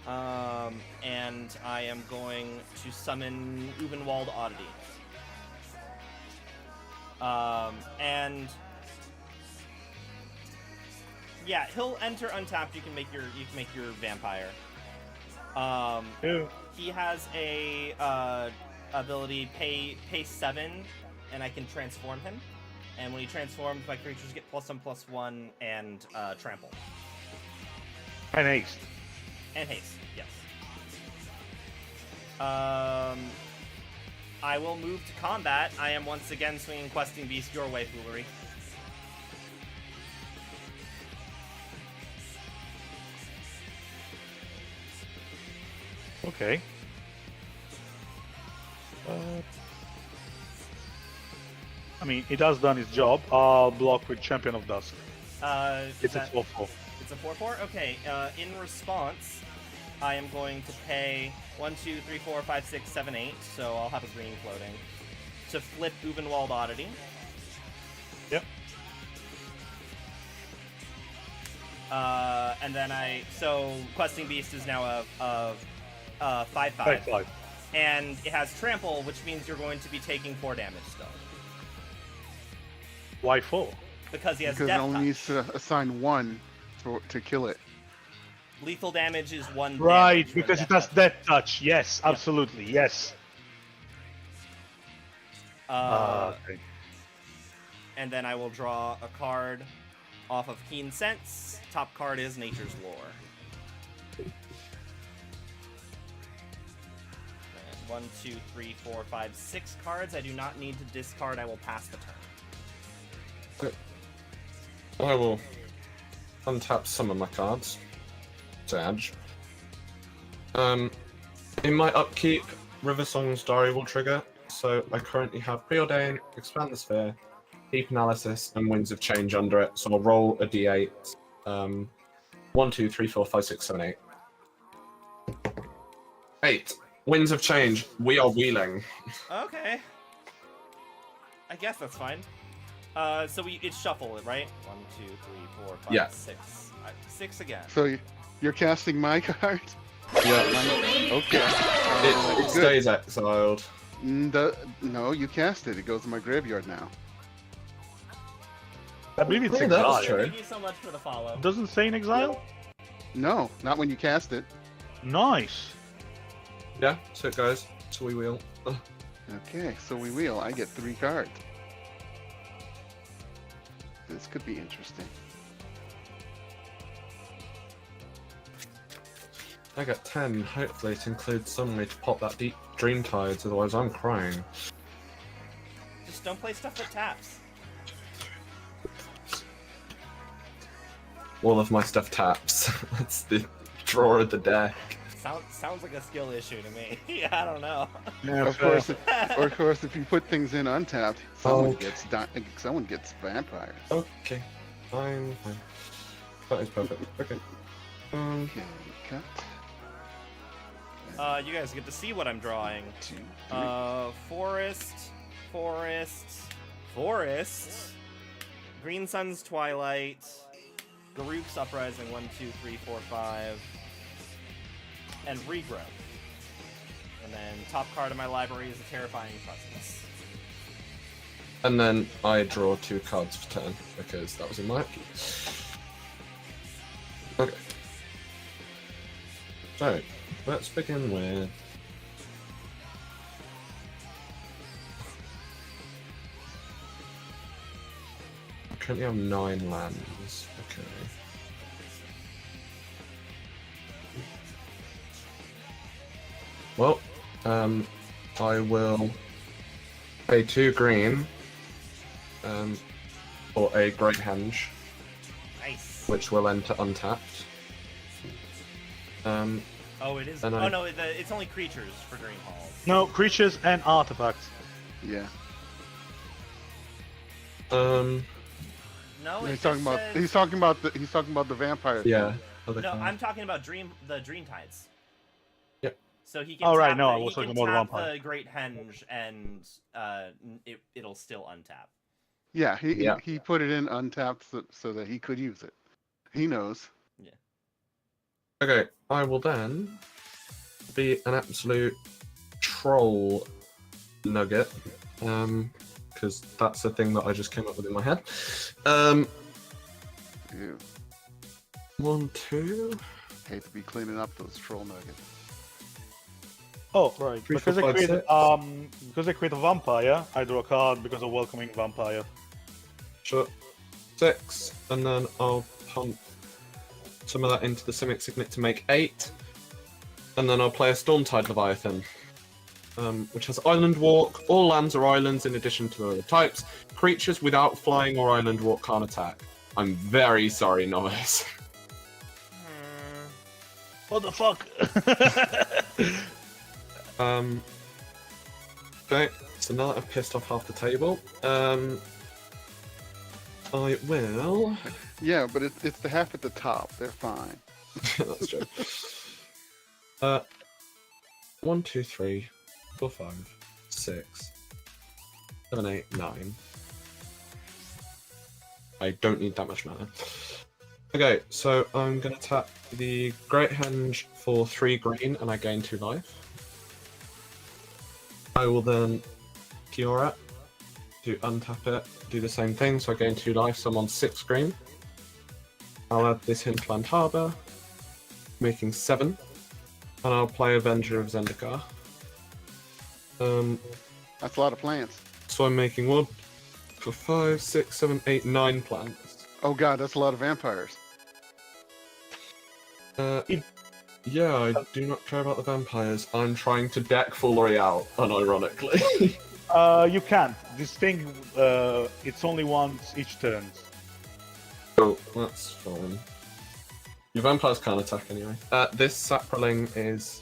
And I am going to summon Ubenwald Oddity. And yeah, he'll enter untapped. You can make your vampire. Yeah. He has a ability pay 7, and I can transform him. And when he transforms, my creatures get +1/+1 and trample. And haste. And haste, yes. I will move to combat. I am once again swinging Questing Beast your way, Foolery. Okay. I mean, it has done its job. I'll block with Champion of Dusk. It's a 4/4. It's a 4/4? Okay, in response, I am going to pay 1, 2, 3, 4, 5, 6, 7, 8, so I'll have a green floating, to flip Ubenwald Oddity. Yep. And then so Questing Beast is now a 5/5. 5/5. And it has trample, which means you're going to be taking 4 damage still. Why 4? Because he has Because it death only touch. needs to assign 1 to kill it. Lethal damage is 1 Right, damage for because death it has touch. death touch. Yes, absolutely. Yes. Okay. And then I will draw a card off of Keen Sense. Top card is Nature's Lore. And 1, 2, 3, 4, 5, 6 cards. I do not need to discard. I will pass the turn. I will untap some of my cards to edge. In my upkeep, River Song's Diary will trigger, so I currently have Preordain, Expand the Sphere, Deep Analysis, and Winds of Change under it, so I'll roll a d8. 1, 2, 3, 4, 5, 6, 7, 8. 8. Winds of Change, we are wheeling. Okay. I guess that's fine. So it's shuffle, right? 1, 2, 3, 4, 5, Yeah. 6. 6 again. So you're casting my card? Yeah, Okay. it Good. stays exiled. No, you cast it. It goes in my graveyard now. I believe it's Yeah, that's exile. true. Thank you so much for the follow. Doesn't say in exile? No, not when you cast it. Nice. Yeah, so it goes. So we wheel. Okay, so we wheel. I get 3 cards. This could be interesting. I got 10. Hopefully it includes some way to pop that deep dream tides, otherwise I'm crying. Just don't play stuff that taps. All of my stuff taps. That's the draw of the deck. Sounds like a skill issue to me. I don't know. Yeah, Of course, if you put things in untapped, someone gets vampires. Okay. Fine. That is perfect. Okay. Okay, cut. You guys get to see what I'm drawing. 2, 3. Forest. Green Sun's Twilight. Garuk's Uprising 1, 2, 3, 4, 5. And Regrowth. And then top card of my library is a Terrifying Presence. And then I draw 2 cards for turn, because that was in my upkeep. Okay. So, let's begin with... I currently have 9 lands. Okay. I will pay 2 green for a Great Henge, Nice. which will enter untapped. Oh, it is. and Oh I- no, it's only creatures for Green Halls. No, creatures and artifacts. Yeah. No, it He's just talking about. says- He's talking about the. He's talking about the vampire. Yeah. Other No, card. I'm talking about the Dream Tides. Yep. So he can. Oh, right, tap no, the, I was he can talking about the tap vampire. the Great Henge, and it'll still untap. Yeah. Yeah. He put it in untapped so that he could use it. He knows. Okay, I will then be an absolute troll nugget, because that's the thing that I just came up with in my head. Ew. 1, 2, Hate to be cleaning up those troll nuggets. Oh, right. 3, Because 4, I 5, create 6. because I create a vampire, I draw a card because of welcoming vampire. Sure. 6, and then I'll pump some of that into the Simic Signet to make 8, and then I'll play a Stormtide Leviathan, which has Island Walk. All lands are islands in addition to the other types. Creatures without flying or Island Walk can't attack. I'm very sorry, Novice. What the fuck? Okay, so now that I've pissed off half the table, I will. Yeah, but it's the half at the top. They're fine. That's true. 1, 2, 3, 4, 5, 6, 7, 8, 9. I don't need that much mana. Okay, so I'm gonna tap the Great Henge for 3 green, and I gain 2 life. I will then Cure it to untap it, do the same thing, so I gain 2 life, so I'm on 6 green. I'll add this Hinterland Harbour, making 7, and I'll play Avenger of Zendikar. That's a lot of plants. So I'm making 1, 4, 5, 6, 7, 8, 9 plants. Oh god, that's a lot of vampires. Yeah, I do not care about the vampires. I'm trying to deck Foolery out, unironically. You can't. This thing, it's only once each turn. Oh, that's fine. Your vampires can't attack anyway. This Saproling is...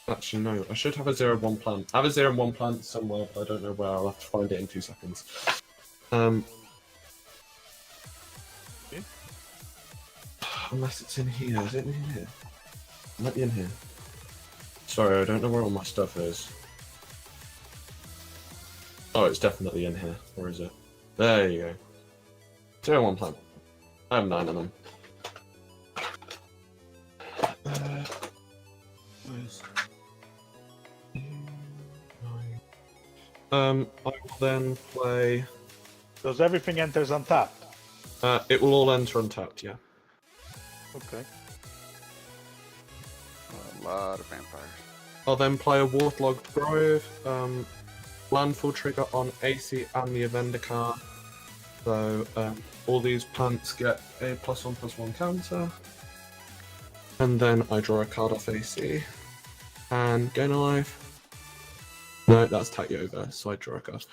Actually, no. I should have a 0-1 plant. I have a 0-1 plant somewhere, but I don't know where. I'll have to find it in 2 seconds. Unless it's in here. Is it in here? It might be in here. Sorry, I don't know where all my stuff is. Oh, it's definitely in here. Where is it? There you go. 0-1 plant. I have 9 of them. I will then play... Does everything enters untapped? it will all enter untapped, yeah. Okay. A lot of vampires. I'll then play a Waterlogged Grove, landfall trigger on AC and the Avendikar. So all these plants get a +1/+1 counter. And then I draw a card off AC. And gain a life. No, that's Tatyoga, so I draw a card.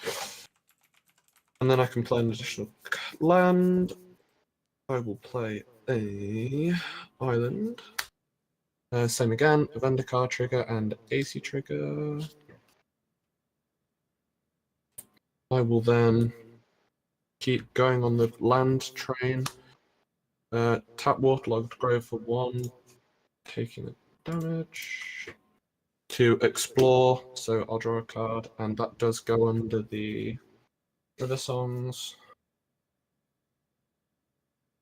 And then I can play an additional land. I will play a island. Same again, Avendikar trigger and AC trigger. I will then keep going on the land train. Tap Waterlogged Grove for 1, taking the damage. To explore, so I'll draw a card, and that does go under the River Songs.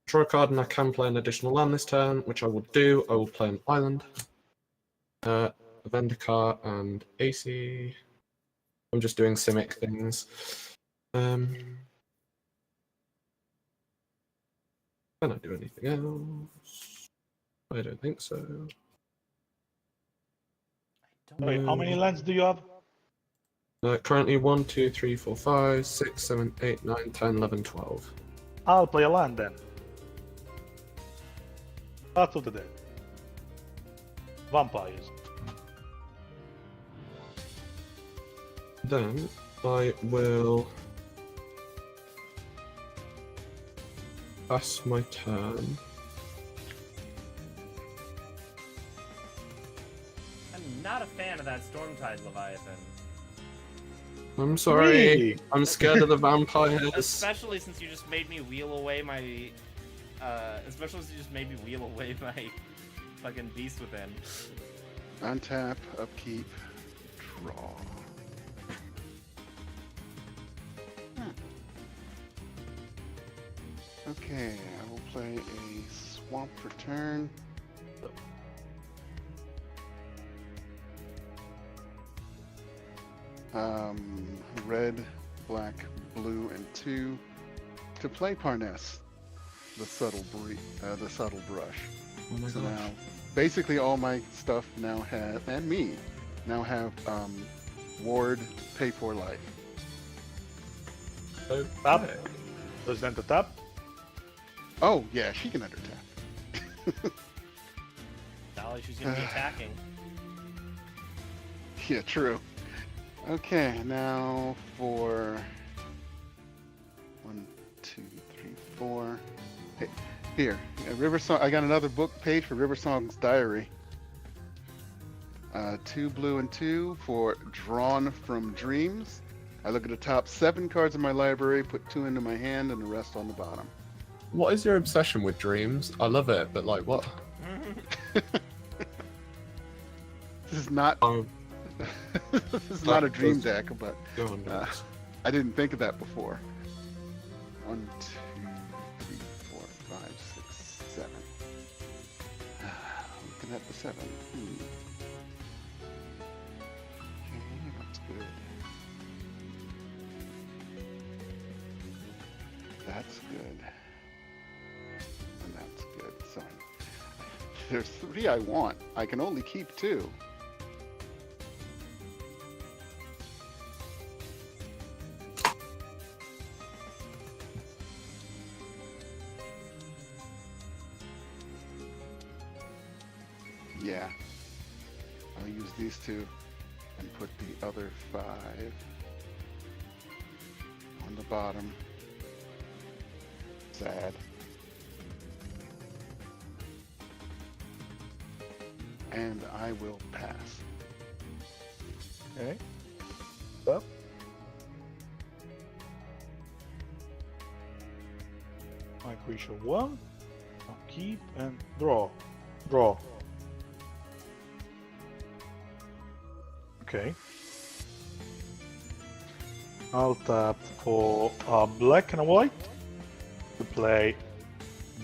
Draw a card, and I can play an additional land this turn, which I will do. I will play an island. Avendikar and AC. I'm just doing Simic things. Can I do anything else? I don't think so. Wait, how many lands do you have? Currently 1, 2, 3, 4, 5, 6, 7, 8, 9, 10, 11, 12. I'll play a land then. Path of the Dead. Vampires. then I will pass my turn. I'm not a fan of that Stormtide Leviathan. I'm sorry. Really? I'm scared of the vampires. Especially since you just made me wheel away my... fucking Beast Within. Untap, upkeep, draw. Okay, I will play a swamp for turn. Red, black, blue, and 2 to play Parness, the subtle brush. Oh my So gosh. now, basically all my stuff now has, and me, now have ward, pay for life. Tap. Okay. Does then to tap? Oh yeah, she can undertap. Dolly, she's gonna be attacking. Yeah, true. Okay, now for 1, 2, 3, 4. Hey, here, River Song. I got another book page for River Song's Diary. 2 blue and 2 for Drawn from Dreams. I look at the top 7 cards in my library, put 2 into my hand, and the rest on the bottom. What is your obsession with dreams? I love it, but like what? This is not. Oh, This is not a dream deck, but go on, guys. I didn't think of that before. 1, 2, 3, 4, 5, 6, 7. Looking at the 7. Okay, that's good. That's good. And that's good. So there's 3 I want. I can only keep 2. Yeah. I'll use these 2 and put the other 5 on the bottom. Sad. And I will pass. Okay. Up. My creature 1. I'll keep and draw. Draw. Okay. I'll tap for a black and a white to play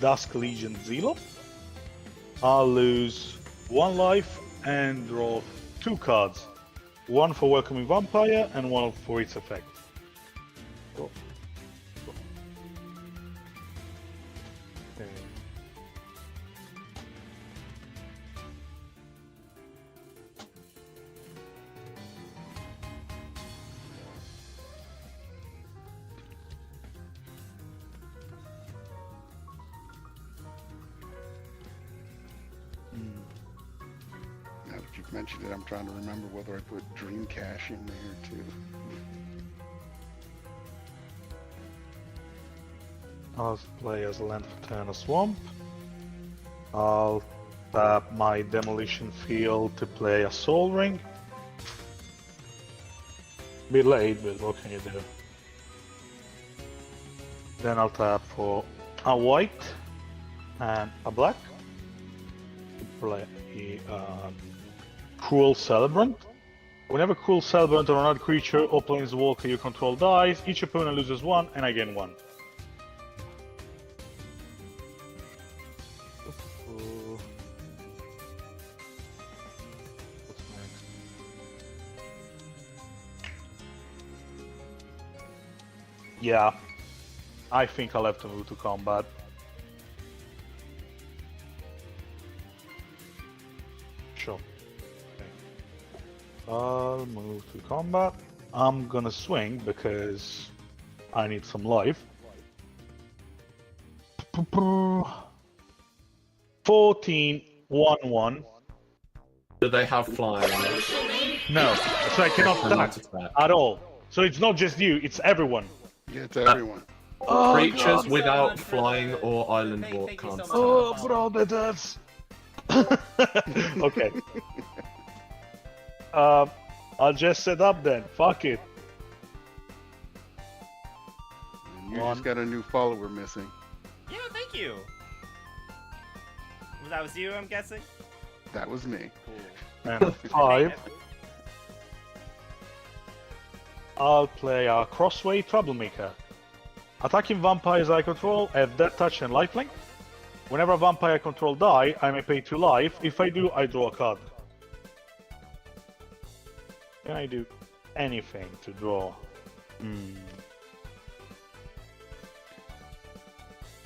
Dusk Legion Zealot. I'll lose 1 life and draw 2 cards. 1 for Welcoming Vampire and 1 for its effect. Draw. Draw. Okay. Now that you've mentioned it, I'm trying to remember whether I put Dream Cash in there too. I'll play as a land for turn a swamp. I'll tap my demolition field to play a soul ring. Bit late, but what can you do? Then I'll tap for a white and a black to play Cruel Celebrant. Whenever Cruel Celebrant or another creature or planeswalker you control dies, each opponent loses 1 and I gain 1. What's next? Yeah, I think I'll have to move to combat. Sure. Okay. I'll move to combat. I'm gonna swing because I need some life. 14, 1-1. Do they have flying? No, so I cannot attack at all. So it's not just you, it's everyone. Yeah, it's everyone. Oh, Creatures God. Thank you so without much for flying the- or island Thank- walk thank you can't. so much. Oh, bro, that hurts. Okay. I'll just set up then. Fuck it. And you One. just got a new follower missing. Yeah, thank you. That was you, I'm guessing? That was me. Cool. And 5. I'll play a Crossway Troublemaker. Attacking vampires I control have Death Touch and Lifelink. Whenever a vampire I control die, I may pay 2 life. If I do, I draw a card. Can I do anything to draw?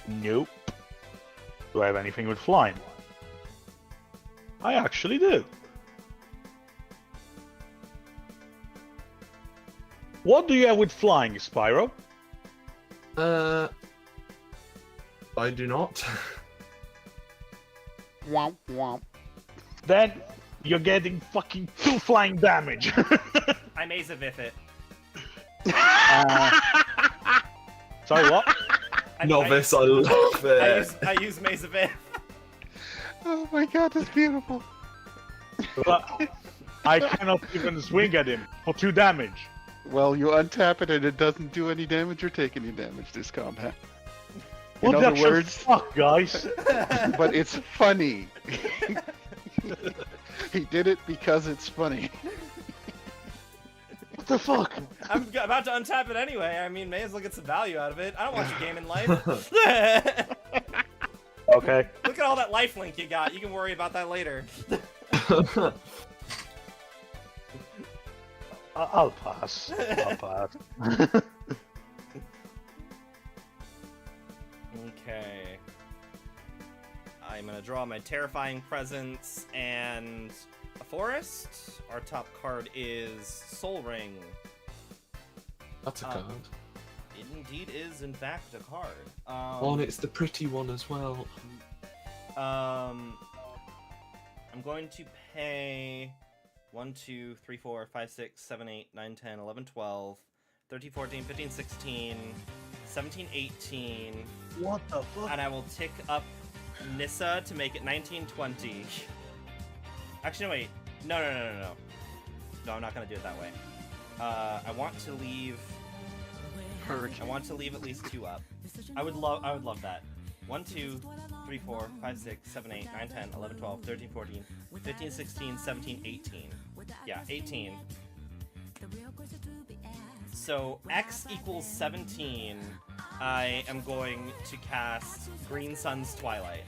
Nope. Do I have anything with flying? I actually do. What do you have with flying, Spyro? I do not. Womp womp. Then you're getting fucking 2 flying damage. I maze it. Sorry, what? Novice, I love it. I use maze of it. Oh my god, that's beautiful. But I cannot even swing at him for 2 damage. Well, you untap it and it doesn't do any damage or take any damage this combat. In What the other actual words, fuck, guys? but it's funny. He did it because it's funny. What the fuck? I'm about to untap it anyway. I mean, may as well get some value out of it. I don't want your game in life. Okay. Look at all that life link you got. You can worry about that later. I'll pass. I'll pass. Okay. I'm gonna draw my Terrifying Presence and a forest. Our top card is Soul Ring. That's a card. It indeed is, in fact, a card. Oh, and it's the pretty one as well. I'm going to pay 1, 2, 3, 4, 5, 6, 7, 8, 9, 10, 11, 12, 13, 14, 15, 16, 17, 18, What the fuck? and I will tick up Nissa to make it 19, 20. Actually, no, wait. No. No, I'm not gonna do it that way. I want to leave. I want to leave at least 2 up. I would love that. 1, 2, 3, 4, 5, 6, 7, 8, 9, 10, 11, 12, 13, 14, 15, 16, 17, 18. Yeah, 18. So X equals 17. I am going to cast Green Sun's Twilight.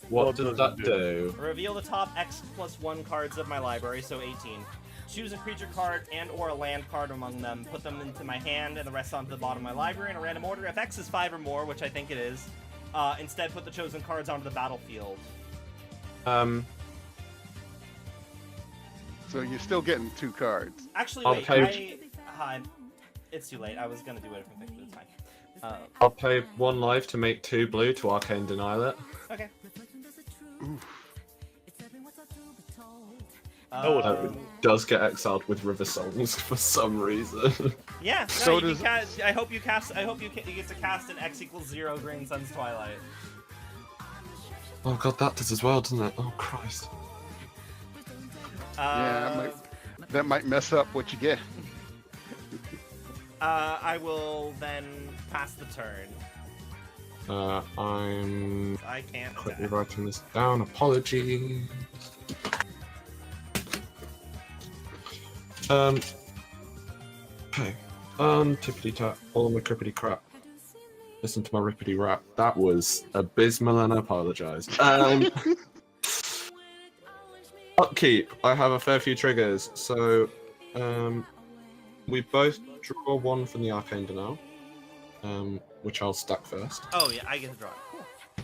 What does that do? Reveal the top X plus 1 cards of my library, so 18. Choose a creature card and or a land card among them. Put them into my hand and the rest onto the bottom of my library in a random order. If X is 5 or more, which I think it is, instead put the chosen cards onto the battlefield. So you're still getting 2 cards. Actually, I'll wait, pay- it's too late. I was gonna do it if it's fine. I'll pay 1 life to make 2 blue to Arcane Denial it. Okay. was It does get exiled with River Songs for some reason. Yeah. No, So you can does- cast, I hope you get to cast an X equals 0 Green Sun's Twilight. Oh god, that does as well, doesn't it? Oh Christ. Yeah, that might mess up what you get. I will then pass the turn. I'm I can't quickly attack. writing this down. Apologies. Okay. Tippity tap, all my crippity crap. Listen to my rippity rap. That was abysmal and I apologise. Upkeep. I have a fair few triggers, so we both draw 1 from the Arcane Denial, which I'll stack first. Oh yeah, I get to draw. Cool.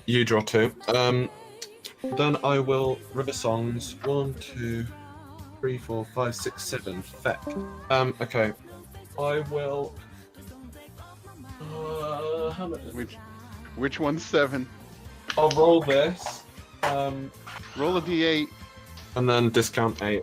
You draw 2. Then I will River Songs 1, 2, 3, 4, 5, 6, 7. Feck. Okay. I will. How many? Which one's 7? I'll roll this. Roll a d8. And then discount 8.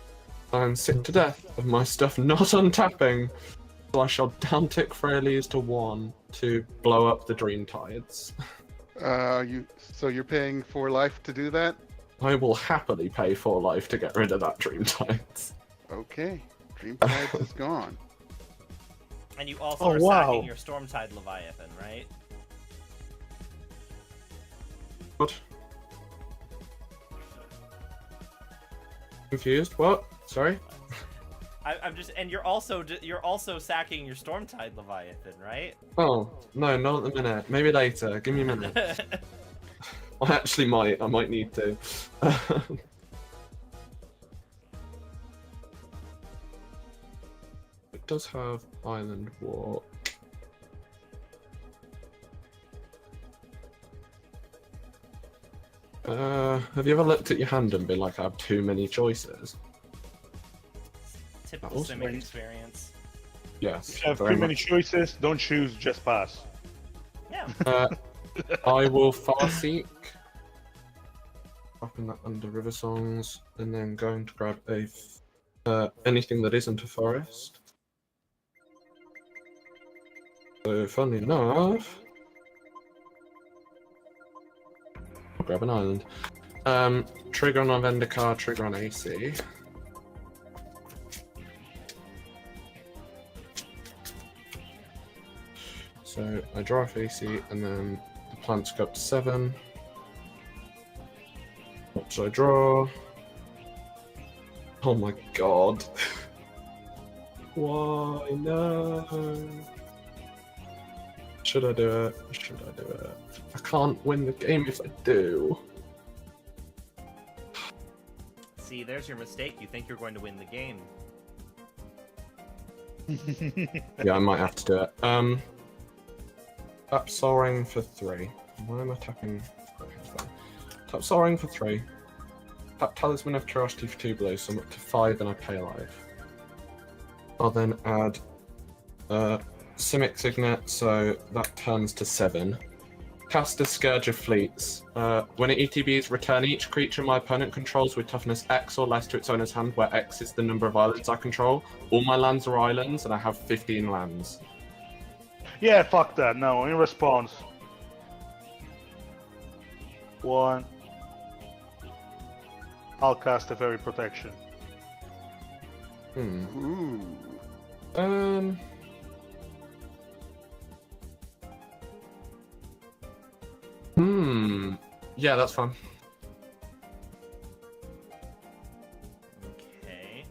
I'm sick to death of my stuff not untapping, so I shall downtick Freyalise to 1 to blow up the Dream Tides. So you're paying 4 life to do that? I will happily pay 4 life to get rid of that Dream Tides. Okay. Dream Tides is gone. And you also Oh, are wow. sacking your Stormtide Leviathan, right? What? Confused? What? Sorry? I'm just, and you're also sacking your Stormtide Leviathan, right? Oh, no, not at the minute. Maybe later. Give me a minute. I actually might. I might need to. It does have Island Walk. Have you ever looked at your hand and been like, I have too many choices? Typical Also Simic very- experience. Yes. If you have very too many much. choices, don't choose, just pass. Yeah. I will Farseek. Dropping that under River Songs, and then going to grab anything that isn't a forest. So, funnily enough, I'll grab an island. Trigger on Vendicar, trigger on AC. So I draw off AC, and then the plants go up to 7. What should I draw? Oh my god. Why no? Should I do it? Should I do it? I can't win the game if I do. See, there's your mistake. You think you're going to win the game. Yeah, I might have to do it. Tap Soaring for 3. Why am I tapping? Tap Soaring for 3. Tap Talisman of Curiosity for 2 blue, so I'm up to 5 and I pay life. I'll then add Simic Signet, so that turns to 7. Cast a Scourge of Fleets. When it ETBs, return each creature my opponent controls with toughness X or less to its owner's hand, where X is the number of islands I control. All my lands are islands, and I have 15 lands. Yeah, fuck that. No, in response. 1. I'll cast a Fairy Protection. Ooh. Yeah, that's fine. Okay.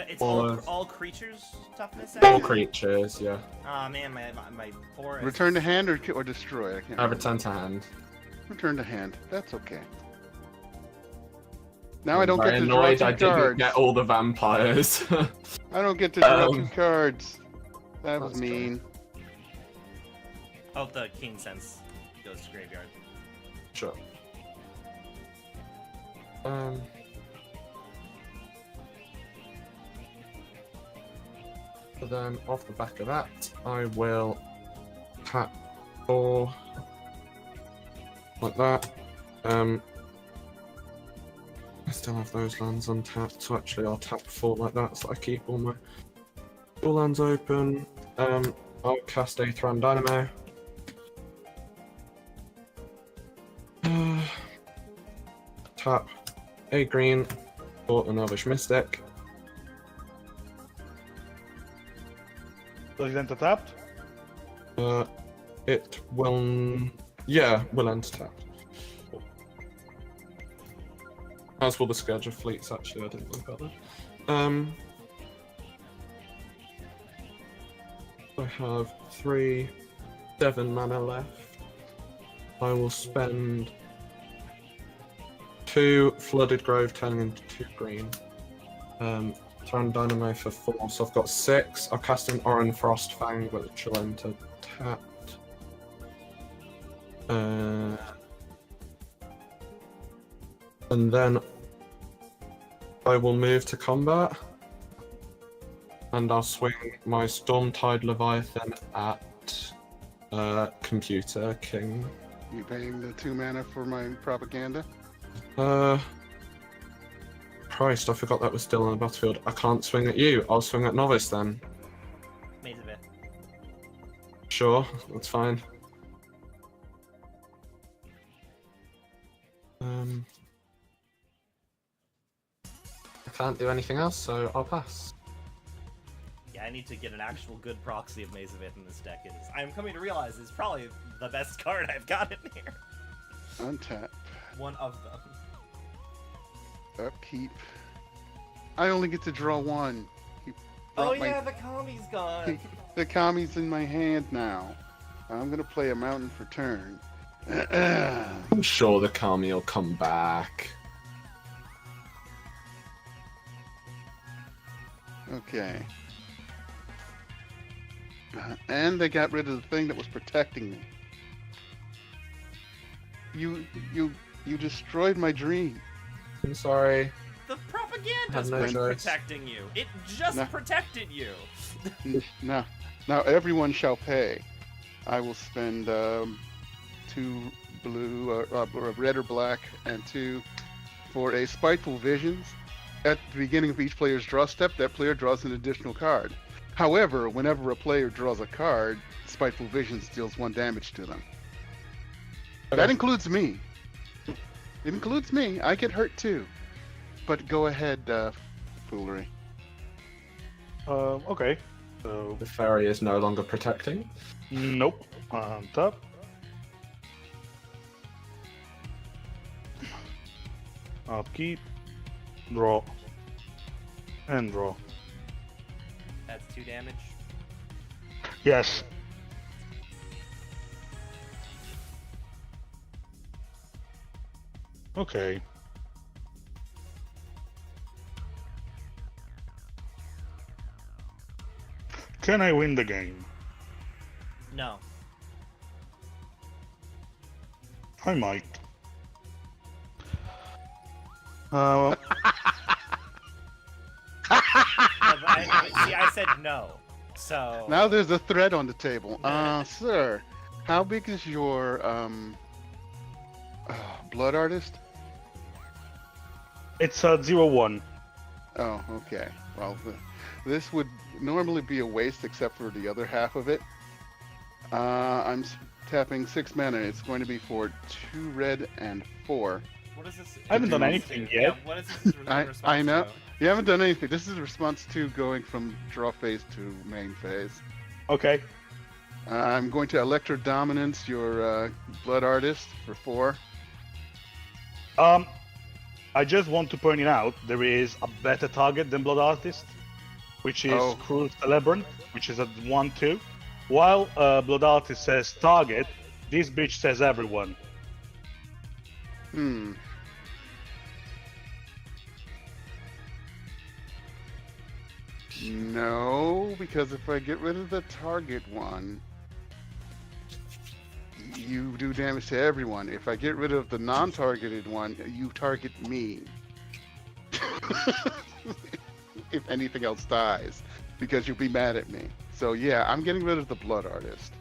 It's Or- all creatures toughness. All actually? creatures, yeah. Oh man, my forest. Return to hand or destroy? I can't I remember. return to hand. Return to hand. That's okay. Now I don't I'm get to very draw annoyed 2 I didn't cards. get all the vampires. I don't get to draw 2 Um, cards. That was that's true. mean. Oh, the Keen Sense goes to graveyard. Sure. But then off the back of that, I will tap 4 like that. I still have those lands untapped, so actually I'll tap 4 like that, so I keep all my lands open. I'll cast a Thran Dynamo. Tap a green for an Elvish Mystic. Does it enter tapped? It will. Yeah, will enter tapped. As will the Scourge of Fleets, actually, I didn't think about that. I have 3 7 mana left. I will spend 2 Flooded Grove turning into 2 green. Thran Dynamo for 4, so I've got 6. I'll cast an Oran Frost Fang, which will enter tapped. And then I will move to combat. And I'll swing my Stormtide Leviathan at Computer King. You paying the 2 mana for my propaganda? Christ, I forgot that was still on the battlefield. I can't swing at you. I'll swing at Novice then. Maze of it. Sure, that's fine. I can't do anything else, so I'll pass. Yeah, I need to get an actual good proxy of Maze of It in this deck. I'm coming to realize it's probably the best card I've got in here. Untap. One of them. Upkeep. I only get to draw one. He Oh brought my- yeah, the Kami's gone. The Kami's in my hand now. I'm gonna play a mountain for turn. I'm sure the Kami will come back. Okay. And they got rid of the thing that was protecting me. You destroyed my dream. I'm sorry. The propaganda's Have no choice. protecting you. It just No. protected you. Now everyone shall pay. I will spend 2 blue, red or black, and 2 for a Spiteful Visions. At the beginning of each player's draw step, that player draws an additional card. However, whenever a player draws a card, Spiteful Visions deals 1 damage to them. That includes me. It includes me. I get hurt too. But go ahead, Foolery. Okay. So, The fairy is no longer protecting. nope. On top. Upkeep. Draw. And draw. That's 2 damage. Yes. Okay. Can I win the game? No. I might. I said no. So Now there's a thread on the table. Sir, how big is your blood artist? It's a 0-1. Oh, okay. Well, this would normally be a waste except for the other half of it. I'm tapping 6 mana. It's going to be for 2 red and 4. what is this? I haven't done do- anything Yeah, yet. what is this in response I know. to? You haven't done anything. This is a response to going from draw phase to main phase. Okay. I'm going to Electro Dominance your blood artist for 4. I just want to point it out, there is a better target than Blood Artist, which is Oh. Cruel Celebrant, which is at 1-2. While Blood Artist says target, this bitch says everyone. No, because if I get rid of the target one, you do damage to everyone. If I get rid of the non-targeted one, you target me. If anything else dies, because you'll be mad at me. So yeah, I'm getting rid of the blood artist.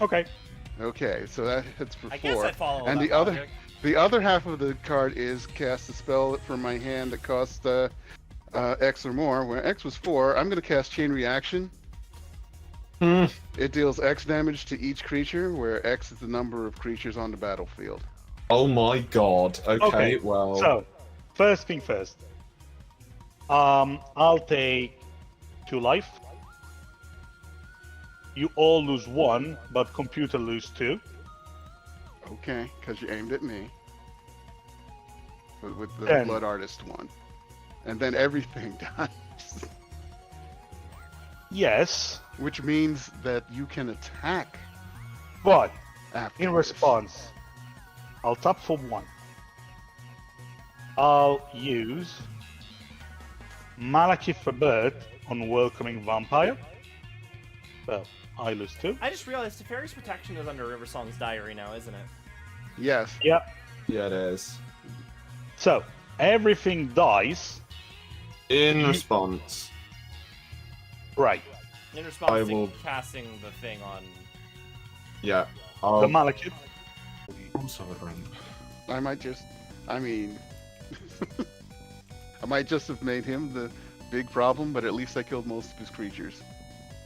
Okay. Okay, so that hits for I 4. guess I follow And that logic. the other half of the card is cast a spell from my hand that costs X or more. Where X was 4, I'm going to cast Chain Reaction. It deals X damage to each creature, where X is the number of creatures on the battlefield. Oh my god. Okay, well. So, first thing first. I'll take 2 life. You all lose 1, but computer lose 2. Okay, because you aimed at me. With the 10. blood artist one. And then everything dies. Yes, Which means that you can attack but after in this. response, I'll tap for 1. I'll use Malekith Rebirth on Welcoming Vampire. Well, I lose 2. I just realized Teferi's Protection is under Riversong's Diary now, isn't it? Yes. Yeah. Yeah, it is. So, everything dies. In response. Right. In response I to will- casting the thing on... Yeah. The I'll... Malekith. I'm sorry, Brent. I might just... I mean... I might just have made him the big problem, but at least I killed most of his creatures.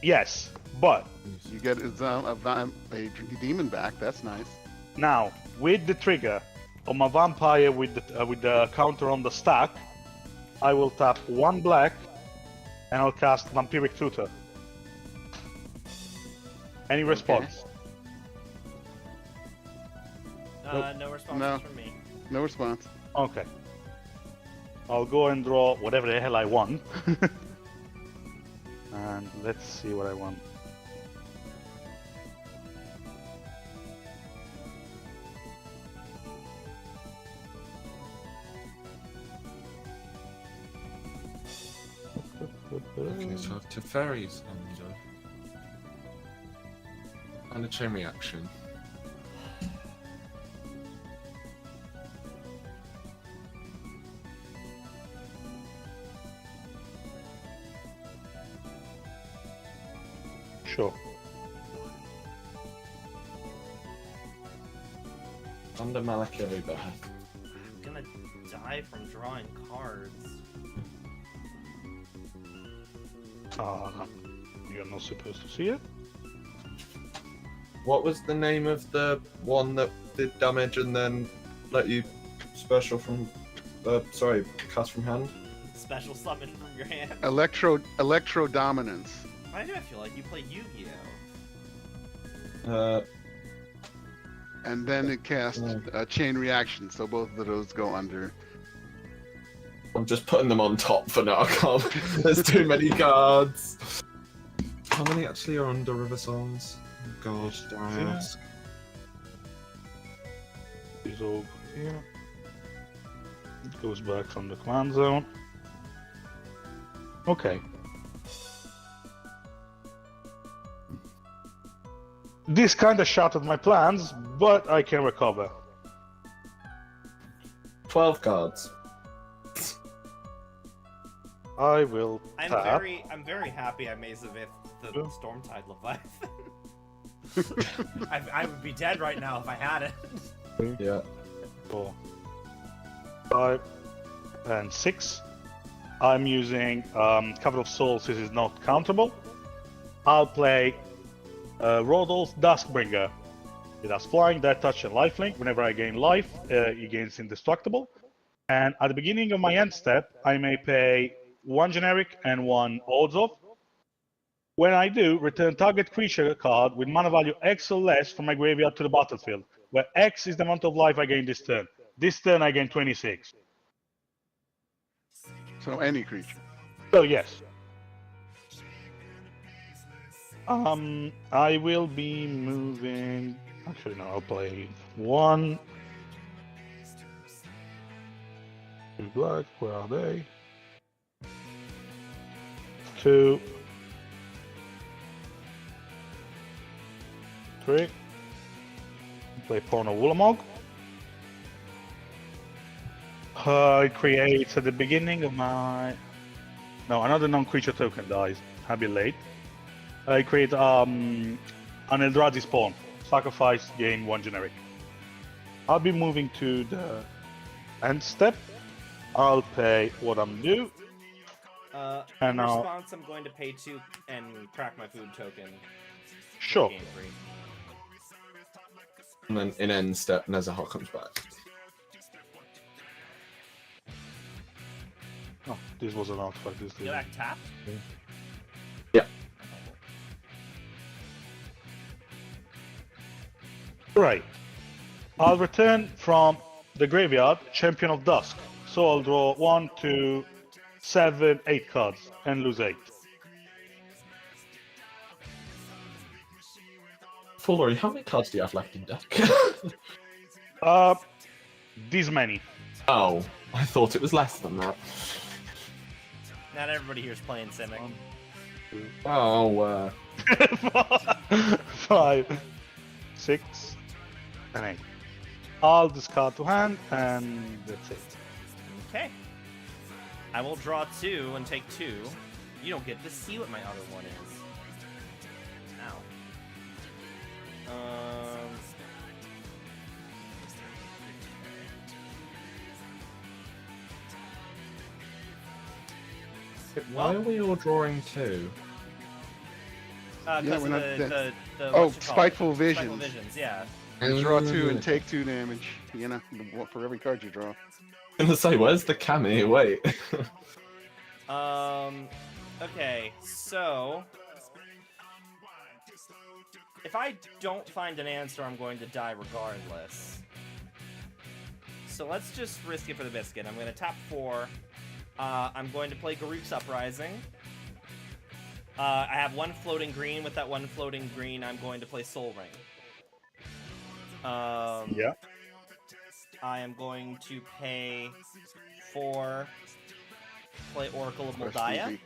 Yes, but You get a demon back. That's nice. now with the trigger on my vampire with the counter on the stack, I will tap 1 black and I'll cast Vampiric Tutor. Any response? No responses No. from me. No response. Okay. I'll go and draw whatever the hell I want. And let's see what I want. Okay, so I have Teferis and a chain reaction. Sure. Under Malakiri Bath. I'm gonna die from drawing cards. You're not supposed to see it. What was the name of the one that did damage and then let you special from, cast from hand? Special summon from your hand. Electro dominance. Why do I feel like you play Yu-Gi-Oh? And then it casts a chain reaction, so both of those go under. I'm just putting them on top for now. I can't. There's too many cards. How many actually are under River Songs? Oh, God, don't ask. Is all here. It goes back on the command zone. Okay. This kind of shattered my plans, but I can recover. 12 cards. I will I'm tap. very happy I made the Stormtide Leviathan. I would be dead right now if I had it. Yeah. 4, 5, and 6. I'm using Cover of Souls. This is not countable. I'll play Rodol's Duskbringer. It has Flying, Death Touch, and Lifelink. Whenever I gain life, it gains Indestructible. And at the beginning of my end step, I may pay 1 generic and 1 odds of. When I do, return target creature card with mana value X or less from my graveyard to the battlefield, where X is the amount of life I gain this turn. This turn I gain 26. So any creature. So yes. I will be moving. Actually, no, I'll play 1. 2 black. Where are they? 2. 3. Play Pawn of Ulamog. It creates at the beginning of my. No, another non-creature token dies. I'll be late. I create an Eldrazi spawn. Sacrifice, gain 1 generic. I'll be moving to the end step. I'll pay what I'm due. In response, I'm going to pay 2 and crack my food token. Sure. Gain 3. And then in end step, Nezahat comes back. Oh, this was an artifact. This You back tapped? Yeah. Right. I'll return from the graveyard Champion of Dusk. So I'll draw 1, 2, 7, 8 cards and lose 8. Fullery, how many cards do you have left in deck? This many. Oh, I thought it was less than that. Not everybody here's playing Simic. 5, 6, and 8. I'll discard to hand, and that's it. Okay. I will draw 2 and take 2. You don't get to see what my other one is. Ow. Why are we all drawing 2? Because Yeah, of we're not the Oh, what you call spiteful it? visions. Spiteful visions, yeah. You draw 2 and take 2 damage. You know, for every card you draw. I'm gonna say, where's the Kami? Wait. Okay, so if I don't find an answer, I'm going to die regardless. So let's just risk it for the biscuit. I'm going to tap 4. I'm going to play Garruk's Uprising. I have 1 floating green. With that 1 floating green, I'm going to play Soul Ring. Yeah. I am going to pay 4, play Oracle of First Moldiah. easy.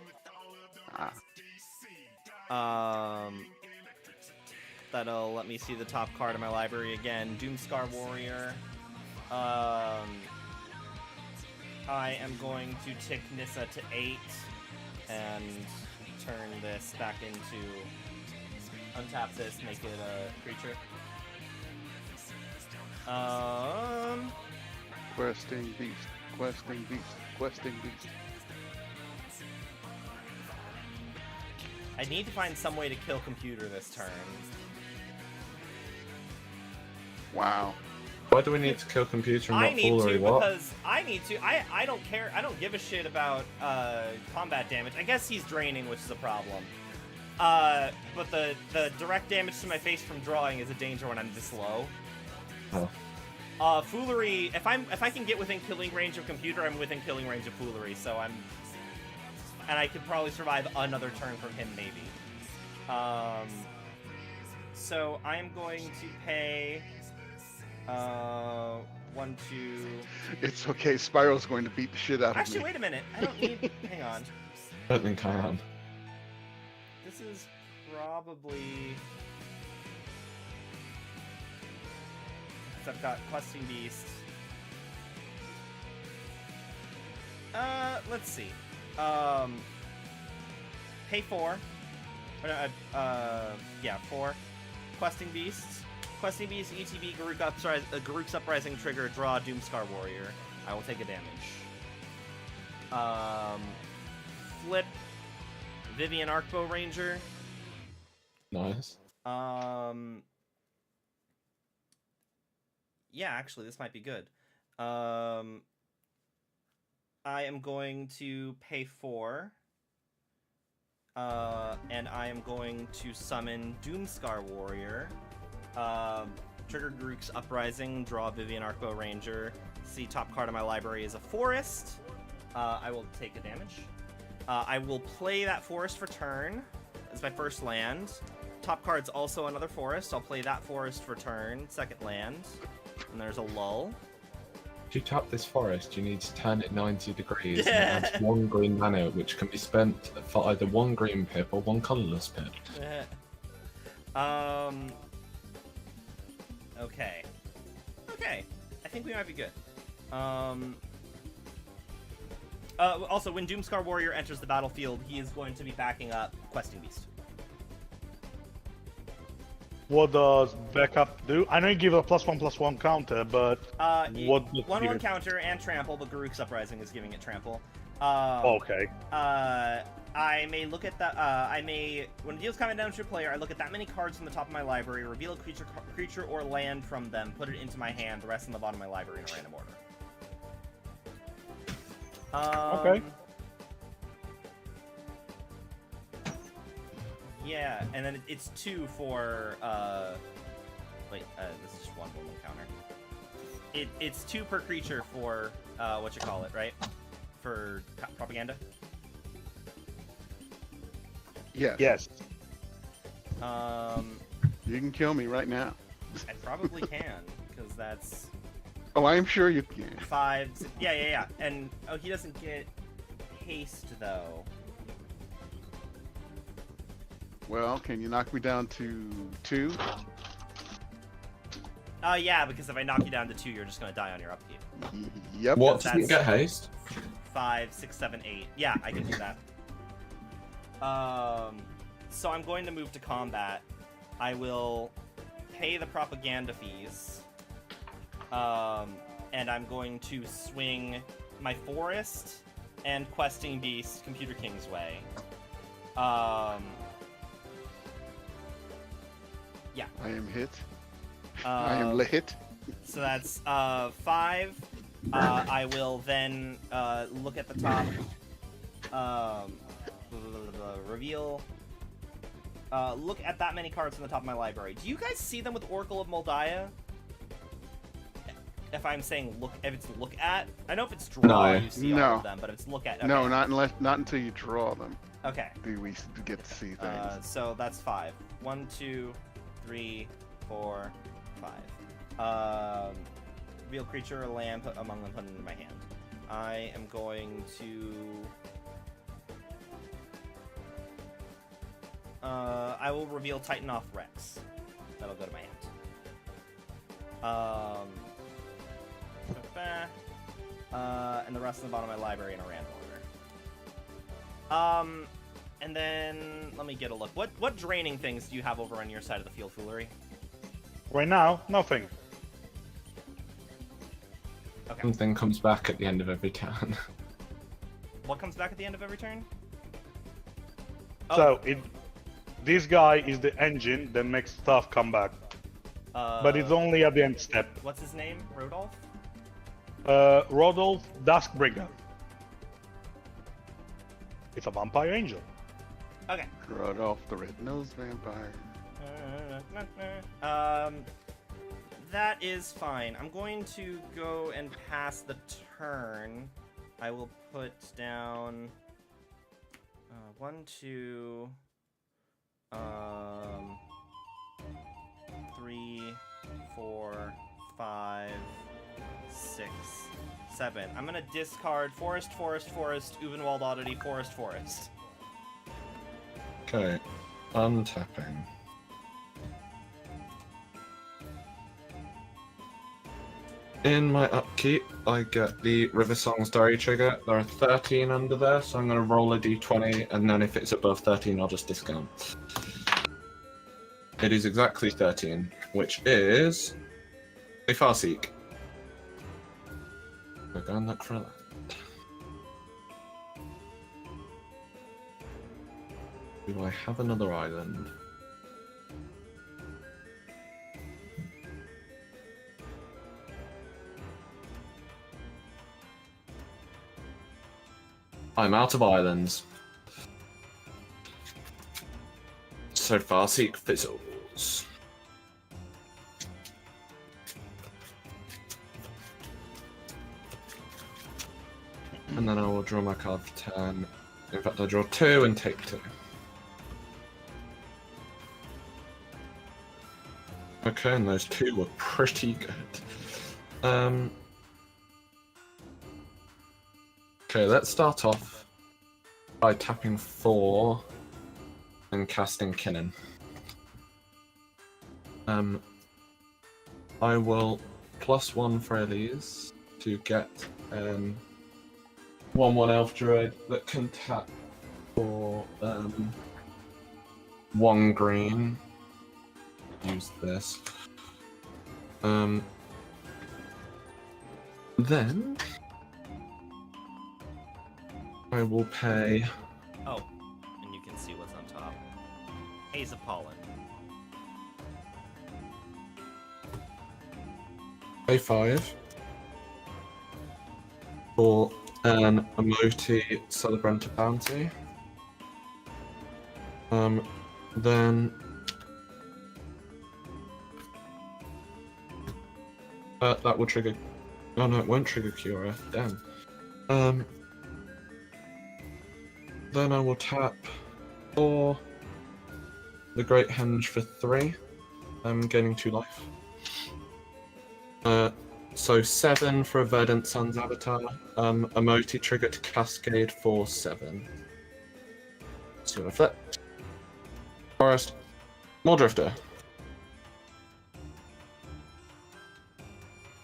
Ah. That'll let me see the top card of my library again. Doomscar Warrior. I am going to tick Nissa to 8 and turn this back into untap this, make it a creature. Questing beast. Questing beast. Questing beast. I need to find some way to kill computer this turn. Wow. Why do we need to kill computer and I not need foolery? to What? because I need to. I don't care. I don't give a shit about combat damage. I guess he's draining, which is a problem. But the direct damage to my face from drawing is a danger when I'm this low. Oh. Foolery. If I can get within killing range of computer, I'm within killing range of foolery. So and I could probably survive another turn from him, maybe. So I am going to pay 1, 2. It's okay. Spiral's going to beat the shit out of Actually, me. wait a minute. I don't need. Hang on. I don't think I am. This is probably. I've got Questing Beast. Let's see. Pay 4. Yeah, 4. Questing Beasts. Questing Beast, ETB, Garruk's Uprising trigger, draw Doomscar Warrior. I will take a damage. Flip Vivian Arcbow Ranger. Nice. Yeah, actually, this might be good. I am going to pay 4. And I am going to summon Doomscar Warrior. Trigger Garruk's Uprising, draw Vivian Arcbow Ranger. See, top card of my library is a forest. I will take a damage. I will play that forest for turn as my first land. Top card's also another forest. I'll play that forest for turn, second land. And there's a lull. If you tap this forest, you need to turn it 90 degrees and it adds 1 green mana, which can be spent for either 1 green pip or 1 colourless pip. Okay. Okay. I think we might be good. Also, when Doomscar Warrior enters the battlefield, he is going to be backing up Questing Beast. What does backup do? I know you give a +1/+1 counter, but what does it 1/1 give it? counter and trample, but Garruk's Uprising is giving it trample. Okay. I may look at the. When it deals combat damage to a player, I look at that many cards from the top of my library, reveal a creature or land from them, put it into my hand, the rest in the bottom of my library in a random order. Okay. Yeah, and then it's 2 for. Wait, this is just 1 counter. It's 2 per creature for what you call it, right? For propaganda. Yes. Yes. You can kill me right now. I probably can, because that's Oh, I am sure you can. 5. Yeah. And he doesn't get haste though. Well, can you knock me down to 2? Yeah, because if I knock you down to 2, you're just gonna die on your upkeep. Yep. What That's- doesn't get haste? 5, 6, 7, 8. Yeah, I can do that. So I'm going to move to combat. I will pay the propaganda fees. And I'm going to swing my forest and Questing Beast, Computer King's Way. Yeah. I am hit. I am hit. So that's 5. I will then look at the top. Reveal. Look at that many cards on the top of my library. Do you guys see them with Oracle of Moldiah? If I'm saying look, if it's look at, I know if it's draw, No. you see all No. of them, but if it's look at, okay. No, not until you draw them. Okay. Do we get to see things? So that's 5. 1, 2, 3, 4, 5. Real creature, lamp among them, put it in my hand. I am going to. I will reveal Titan off Rex. That'll go to my hand. And the rest of the bottom of my library in a random order. And then let me get a look. What draining things do you have over on your side of the field, Foolery? Right now, nothing. Okay. Something comes back at the end of every turn. What comes back at the end of every turn? So this guy is the engine that makes stuff come back, but it's only at the end step. What's his name? Rodolph? Rodolph Duskbringer. It's a vampire angel. Okay. Rodolph the Red-Nosed Vampire. That is fine. I'm going to go and pass the turn. I will put down 1, 2, 3, 4, 5, 6, 7. I'm gonna discard Forest, Uvenwald Oddity, Forest. Okay, untapping. In my upkeep, I get the River Song's Diary trigger. There are 13 under there, so I'm going to roll a d20, and then if it's above 13, I'll just discount. It is exactly 13, which is a Farseek. We're going to look for a land. Do I have another island? I'm out of islands. So Farseek fizzles. And then I will draw my card for 10. In fact, I draw 2 and take 2. Okay, and those 2 were pretty good. Okay, let's start off by tapping 4 and casting Kinnan. I will +1 for these to get 1/1 Elf Druid that can tap for 1 green. Use this. Then I will pay. Oh, and you can see what's on top. Haze of Pollen. Pay 5 for an Emoti Celebrant Bounty. Then that will trigger. Oh no, it won't trigger Cura. Damn. Then I will tap for the Great Henge for 3. I'm gaining 2 life. So 7 for a Verdant Sun's Avatar. Emoti trigger to Cascade for 7. See what I flip. Forest. More Drifter.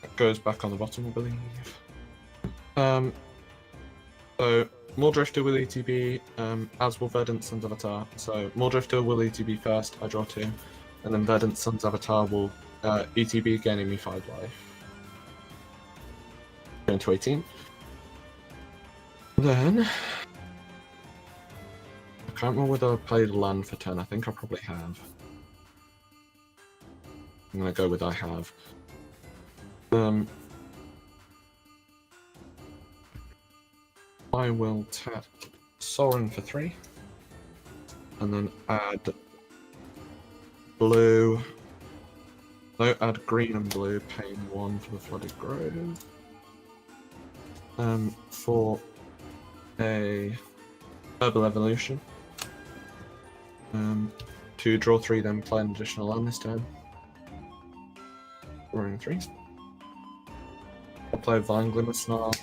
That goes back on the bottom, I believe. So more Drifter will ETB, as will Verdant Sun's Avatar. So more Drifter will ETB first, I draw 2. And then Verdant Sun's Avatar will ETB, gaining me 5 life. Going to 18. Then I can't remember whether I played land for 10. I think I probably have. I'm gonna go with I have. I will tap Soren for 3, and then add blue. No, add green and blue, paying 1 for the Flooded Grove. For a Herbal Evolution. To draw 3, then play an additional land this turn. Drawing 3. I'll play Vine Glimmer Snarl.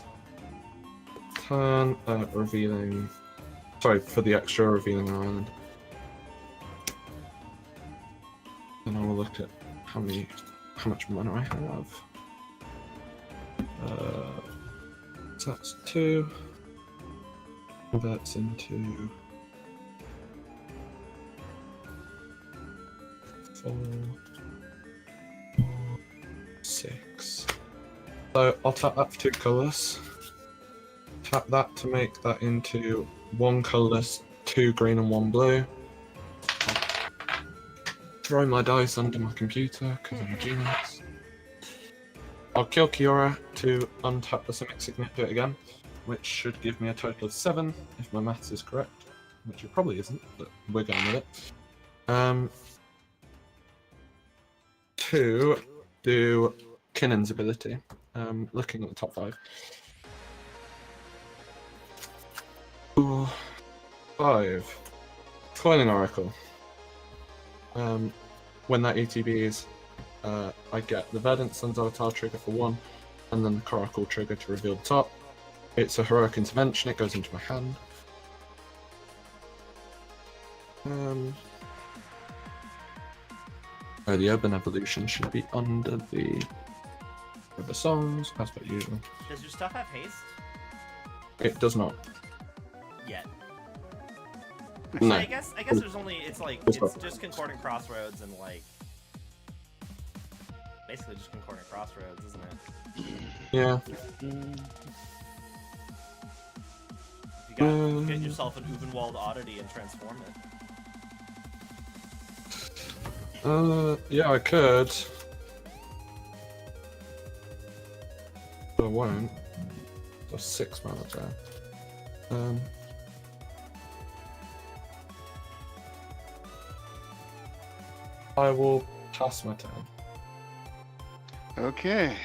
Turn, revealing. Sorry, for the extra, revealing an island. Then I will look at how much mana I have. So that's 2. Converts into 4, 6. So I'll tap that for 2 colours. Tap that to make that into 1 colourless, 2 green and 1 blue. Throw my dice under my computer because I'm a genius. I'll kill Kiora to untap the Simic Signet, do it again, which should give me a total of 7 if my maths is correct, which it probably isn't, but we're going with it. To do Kinnan's ability, looking at the top 5. 4, 5. Coiling Oracle. When that ETBs, I get the Verdant Sun's Avatar trigger for 1, and then the Coracle trigger to reveal the top. It's a Heroic Intervention, it goes into my hand. The Urban Evolution should be under the songs, as per usual. Does your stuff have haste? It does not. Yet. No. I guess there's only it's just Concordant Crossroads and like basically just Concordant Crossroads, isn't it? Yeah. You get yourself an Uvenwald Oddity and transform it. Yeah, I could. But I won't. There's 6 mana there. I will pass my turn. Okay.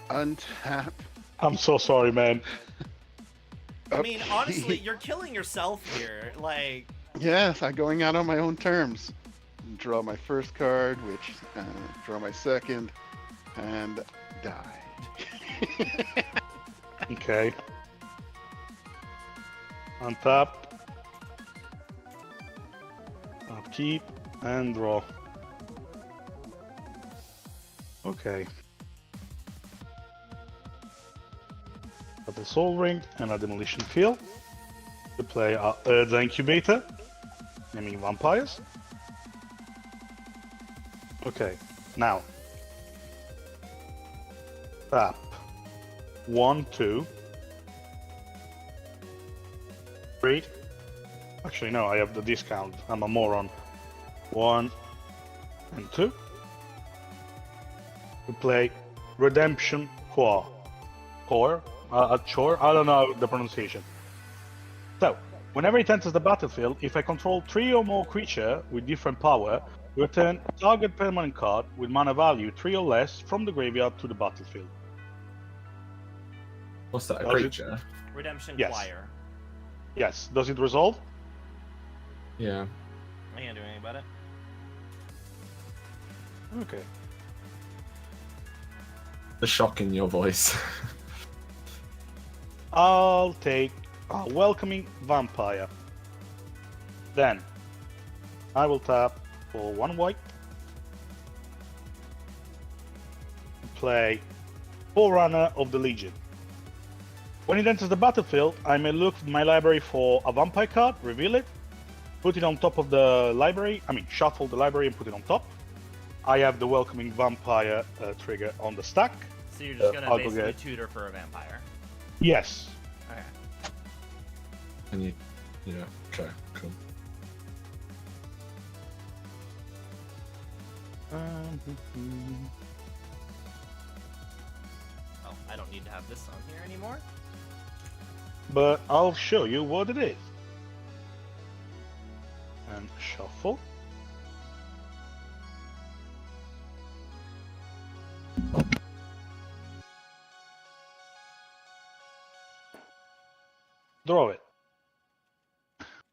Untap. I'm so sorry, man. I mean, honestly, you're killing yourself here. Like, Yes, I'm going out on my own terms. Draw my first card, which draw my second, and die. Okay. Untap. Upkeep and draw. Okay. Got the Soul Ring and a Demolition Field. To play the Incubator, naming vampires. Okay, now. Tap. 1, 2. 3. Actually, no, I have the discount. I'm a moron. 1 and 2. We play Redemption Core. Chore? I don't know the pronunciation. So, whenever it enters the battlefield, if I control 3 or more creatures with different power, return target permanent card with mana value 3 or less from the graveyard to the battlefield. What's that, a creature? Redemption Yes. Choir. Yes. Does it resolve? Yeah. I can't do anything about it. Okay. The shock in your voice. I'll take a Welcoming Vampire. Then, I will tap for 1 white. Play Forerunner of the Legion. When it enters the battlefield, I may look at my library for a vampire card, reveal it, put it on top of the library, shuffle the library and put it on top. I have the Welcoming Vampire trigger on the stack. So you're just gonna I'll basically get... tutor for a vampire. Yes, Okay. And you, yeah, okay, cool. Oh, I don't need to have this on here anymore. But I'll show you what it is. And shuffle. Draw it.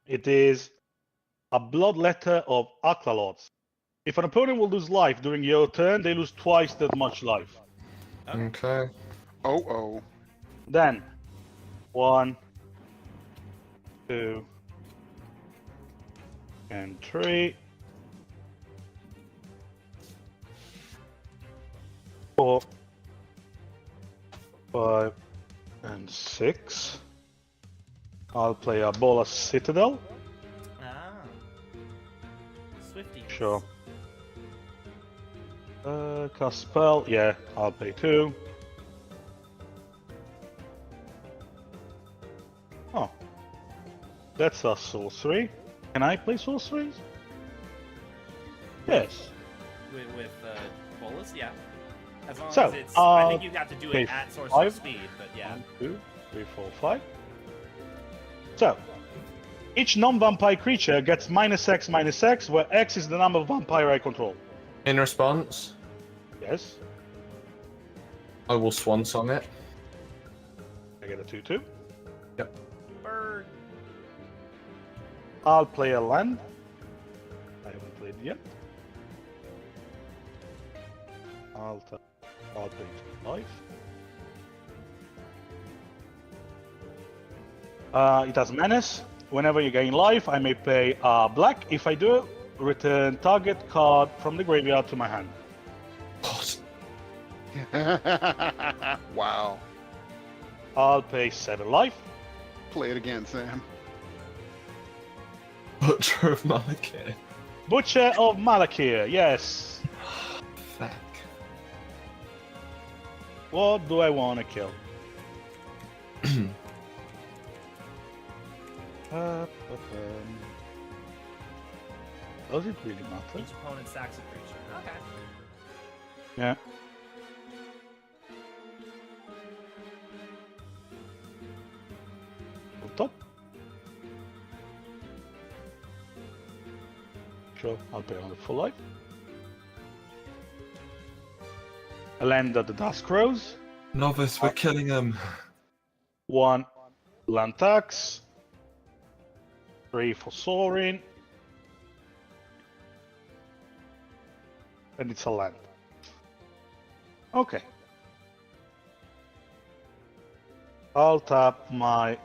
It is a bloodletter of Aklalords. If an opponent will lose life during your turn, they lose twice that much life. Okay. Oh. Then, 1, 2, and 3, 4, 5, and 6. I'll play a Bola Citadel. Ah. Swifty. Sure. Cast spell. Yeah, I'll pay 2. Oh. That's a sorcery. Can I play sorceries? Yes. With Bolas, yeah. As long So, as it's. I think you have to do okay, it at sorcerer 5. speed, but yeah. 1, 2, 3, 4, 5. So, each non-vampire creature gets -X, where X is the number of vampire I control. In response, Yes. I will swan song it. I get a 2/2. Bird. I'll play a land. I haven't played it yet. I'll pay 2 life. It has menace. Whenever you gain life, I may pay black. If I do, return target card from the graveyard to my hand. What? Wow. I'll pay 7 life. Play it again, Sam. Butcher of Malakir. Butcher of Malakir, yes. Fuck. What do I want to kill? Does it really matter? Each opponent sacks a creature. Okay. Yeah. On top. Sure, I'll pay on the full life. I land at the Dusk Rose. Novice, we're killing him. 1 land tax. 3 for soaring. And it's a land. Okay. I'll tap my...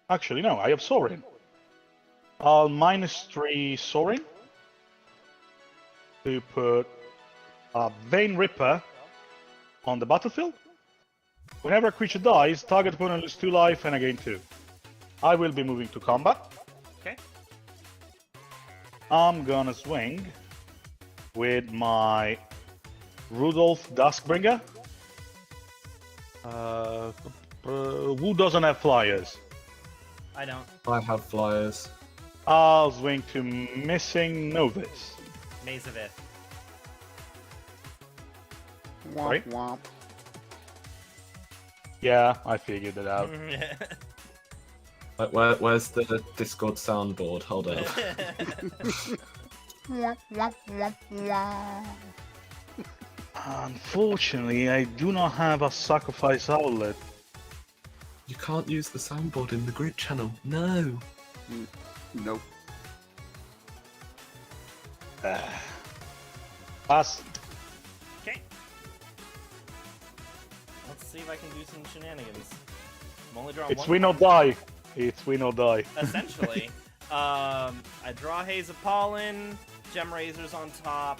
Actually, no, I have soaring. I'll -3 soaring to put a Vein Ripper on the battlefield. Whenever a creature dies, target opponent loses 2 life and I gain 2. I will be moving to combat. Okay. I'm gonna swing with my Rudolph Duskbringer. Who doesn't have flyers? I don't. I have flyers. I'll swing to Missing Novice. Maze of It. Womp Right. womp. Yeah, I figured it out. Where's the Discord soundboard? Hold up. Womp womp womp womp. Unfortunately, I do not have a sacrifice outlet. You can't use the soundboard in the grid channel. No. Nope. Pass. Okay. Let's see if I can do some shenanigans. I'm only drawing It's one win or card. die. It's win or die. Essentially. I draw Haze of Pollen, Gem Razors on top.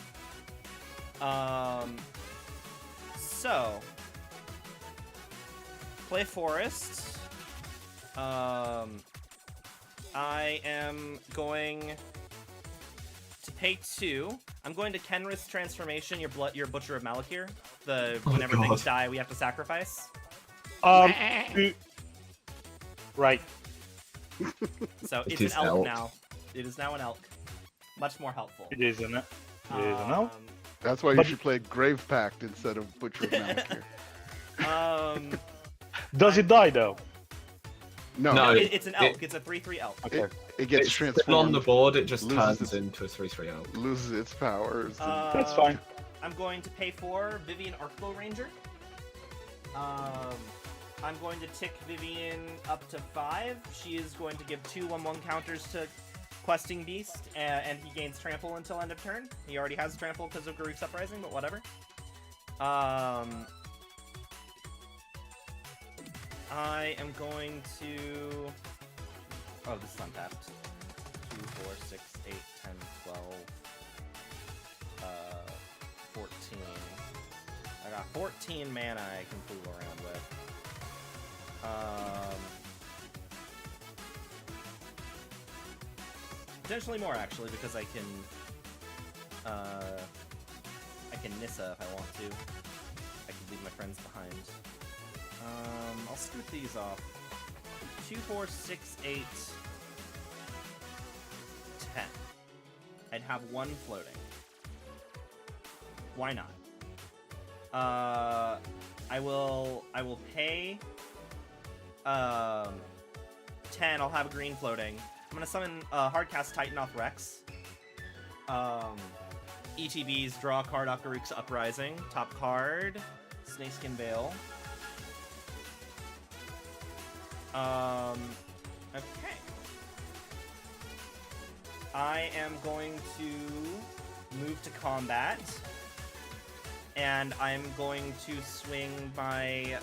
So play Forest. I am going to pay 2. I'm going to Kenrith's transformation. Your Butcher of Malakir. Oh, Whenever God. things die, we have to sacrifice. Right. So It it's an is elk, elk. now. It is now an elk. Much more helpful. It is an elk. That's why you But- should play Grave Pact instead of Butcher of Malakir. Does it die though? No, No. It's an elk. It's a 3/3 elk. Okay. it gets It's still transformed. on the board, it just loses turns its- into a 3/3 elk. Loses its powers. That's fine. I'm going to pay 4 Vivian Arcbow Ranger. I'm going to tick Vivian up to 5. She is going to give 2 1/1 counters to Questing Beast, and he gains Trample until end of turn. He already has Trample because of Garuk's Uprising, but whatever. I am going to... Oh, this is untapped. 2, 4, 6, 8, 10, 12, 14. I got 14 mana I can fool around with. Potentially more, actually, because I can Nissa if I want to. I can leave my friends behind. I'll scoot these off. 2, 4, 6, 8, 10. I'd have 1 floating. Why not? I will pay 10. I'll have a green floating. I'm gonna summon Hardcast Titan off Rex. ETBs, draw a card off Garuk's Uprising. Top card, Snakeskin Veil. Okay. I am going to move to combat. And I'm going to swing my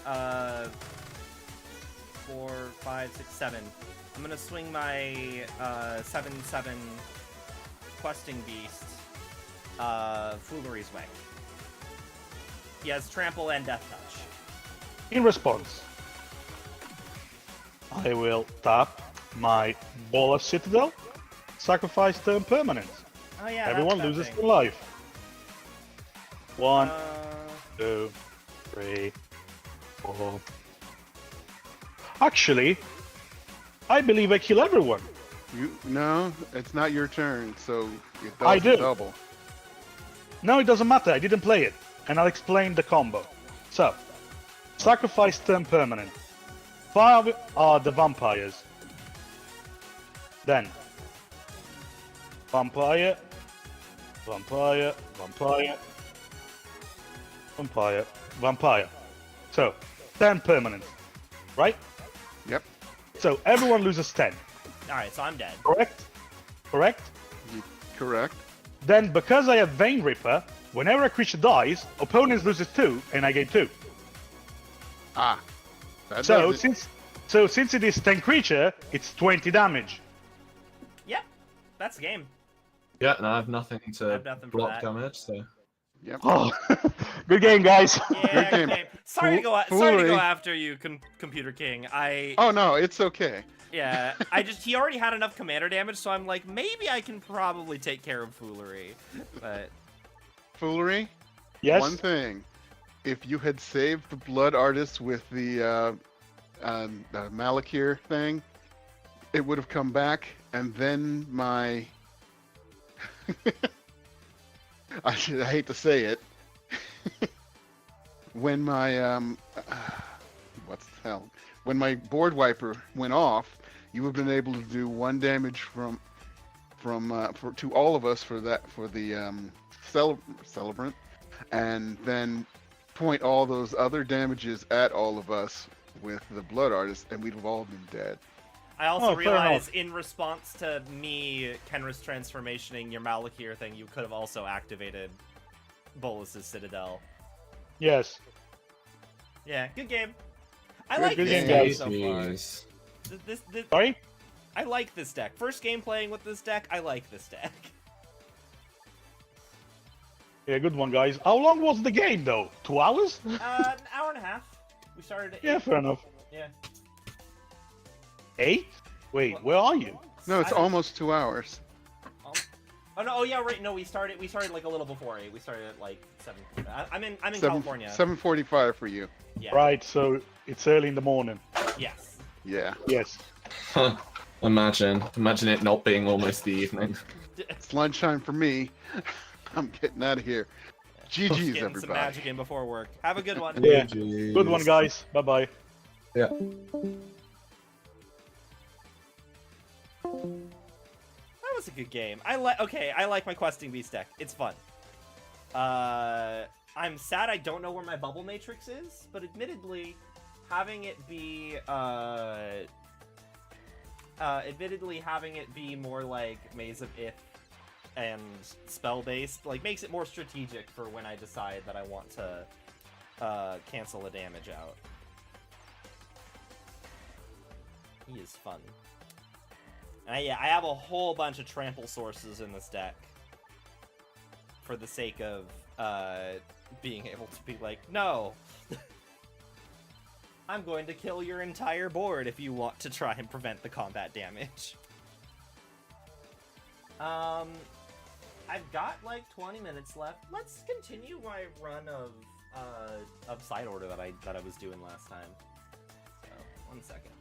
4, 5, 6, 7. I'm gonna swing my 7/7 Questing Beast Foolery's Way. He has Trample and Death Touch. In response, I will tap my Ball of Citadel, sacrifice turn permanent. Oh yeah, Everyone that loses thing. their life. 1, Uh, 2, 3, 4. Actually, I believe I kill everyone. No, it's not your turn, so it does I do. double. No, it doesn't matter. I didn't play it, and I'll explain the combo. So, sacrifice turn permanent. 5 are the vampires. Then, vampire, vampire, vampire, vampire, vampire. So, 10 permanent, right? Yep. So everyone loses 10, Alright, so I'm dead. correct? Correct? Correct. Then, because I have Vein Ripper, whenever a creature dies, opponents loses 2, and I gain 2. Ah. That So does it. since it is 10 creature, it's 20 damage. Yep, that's the game. Yeah, and I have nothing I to have nothing for block that. damage, so... Yep. Oh, good game, guys. Yeah, game. okay. Sorry to go Foolery. after you, Computer King. Oh no, it's okay. Yeah, he already had enough commander damage, so I'm like, maybe I can probably take care of Foolery. But Foolery. Yes. One thing, if you had saved the Blood Artist with the Malakir thing, it would have come back, and then my... I hate to say it. When my what's the hell? When my board wiper went off, you would have been able to do 1 damage to all of us for the celebrant, and then point all those other damages at all of us with the Blood Artist, and we'd have all been dead. I also Oh, fair realized enough. in response to me Kenris transformationing your Malakir thing, you could have also activated Bolus's Citadel. Yes. Yeah, good game. I Good like this game, deck guys. so far. Jeez. This, Sorry? I like this deck. First game playing with this deck, I like this deck. Yeah, good one, guys. How long was the game, though? 2 hours? An hour and a half. We started at 8. Yeah, fair enough. Yeah. 8? Wait, where are you? No, it's I don't- almost 2 hours. Oh no! Oh yeah, right. No, we started like a little before 8. We started at like 7. I'm in Seven- California. 7:45 for you. Yeah. Right, so it's early in the morning. Yes. Yeah. Yes. Huh. Imagine it not being almost the evening. It's lunchtime for me. I'm getting out of here. Just GG's, getting some everybody. magic in before work. Have a good one. Yeah. GGs. Good one, guys. Bye bye. Yeah. That was a good game. I like my questing beast deck. It's fun. I'm sad I don't know where my bubble matrix is, but admittedly, having it be more like Maze of Ith and spell based, like, makes it more strategic for when I decide that I want to cancel a damage out. He is fun. And I have a whole bunch of trample sources in this deck for the sake of being able to be like, no, I'm going to kill your entire board if you want to try and prevent the combat damage. I've got like 20 minutes left. Let's continue my run of side order that I was doing last time. So, 1 second.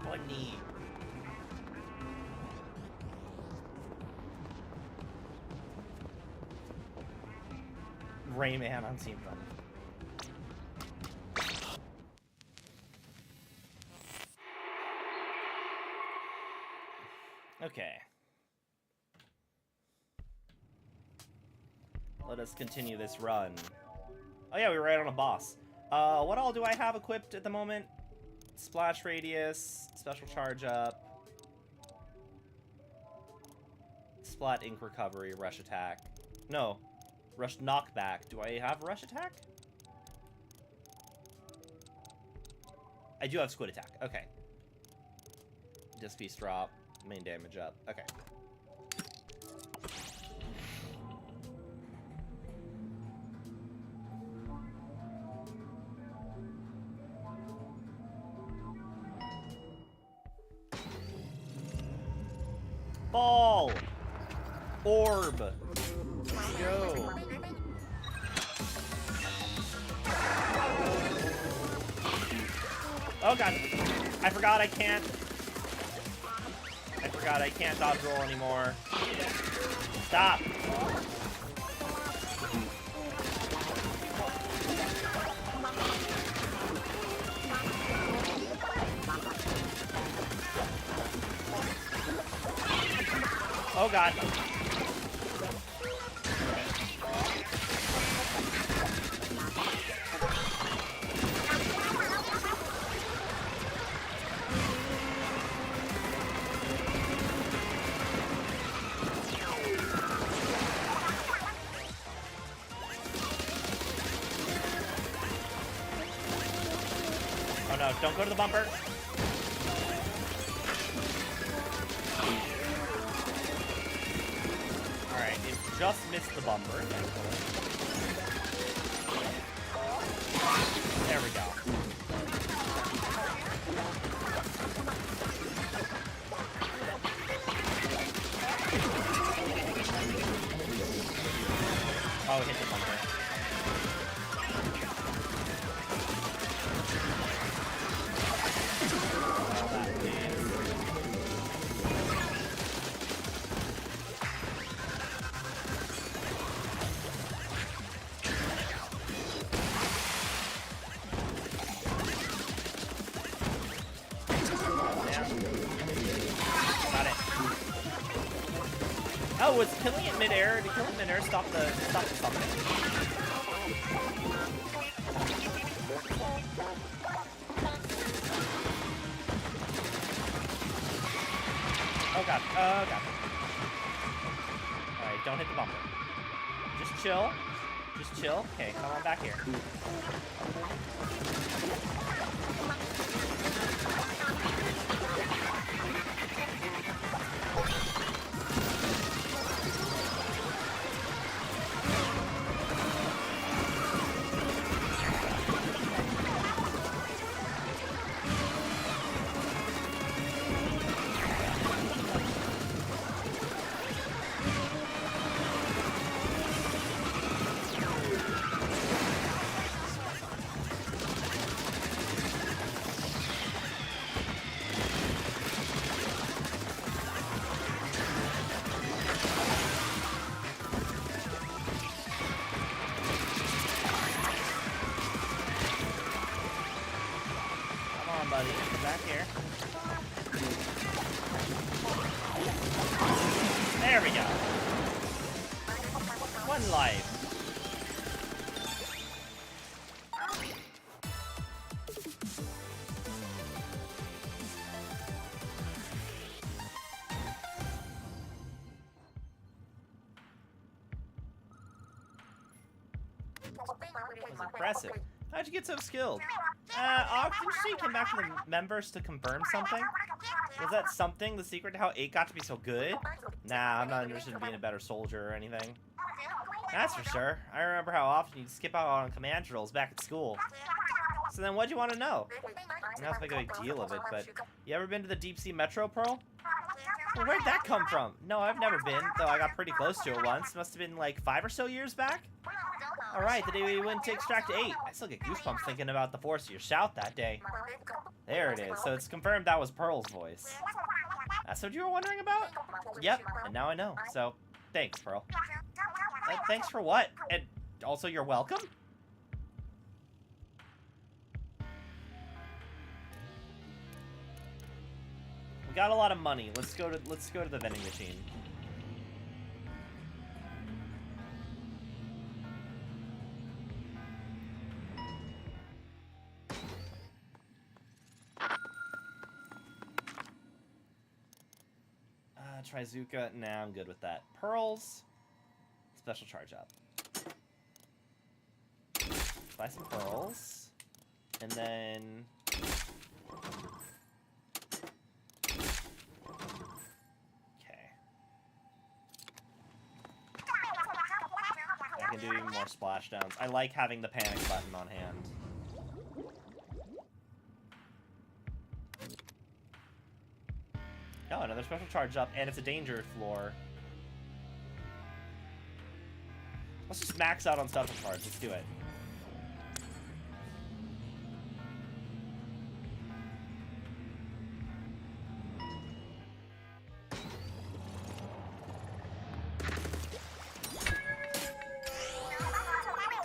Bunny. Rayman on Team Bunny. Okay. let us continue this run. Oh yeah, we were right on a boss. What all do I have equipped at the moment? Splash radius, special charge up, splat ink recovery, rush attack. No, rush knockback. Do I have rush attack? I do have squid attack. Okay. Disc piece drop, main damage up. Okay. Ball! Orb! Let's go! Oh god! I forgot I can't dodge roll anymore. Stop! Oh god. Oh no, don't go to the bumper. Alright, it just missed the bumper, thankfully. There we go. Oh, it hit the bumper. Oh, was killing it midair? Did killing it midair stop the something? Oh god, oh god. Alright, don't hit the bumper. Just chill. Just chill. Okay, come on back here. Buddy, come back here. There we go. One life. That was impressive. How'd you get so skilled? She came back to the members to confirm something. Was that something the secret to how 8 got to be so good? Nah, I'm not interested in being a better soldier or anything. That's for sure. I remember how often you'd skip out on command drills back at school. So then what'd you want to know? I'm not making a big deal of it, but you ever been to the Deep Sea Metro, Pearl? Well, where'd that come from? No, I've never been, though I got pretty close to it once. Must have been like 5 or so years back. Alright, the day we went to extract 8. I still get goosebumps thinking about the force of your shout that day. There it is. So it's confirmed that was Pearl's voice. That's what you were wondering about? Yep, and now I know. So, thanks, Pearl. Thanks for what? And also, you're welcome? We got a lot of money. Let's go to the vending machine. Trizuka, nah, I'm good with that. Pearls, special charge up. Buy some pearls, and then okay. I can do even more splashdowns. I like having the panic button on hand. Oh, another special charge up, and it's a danger floor. Let's just max out on special charge. Let's do it.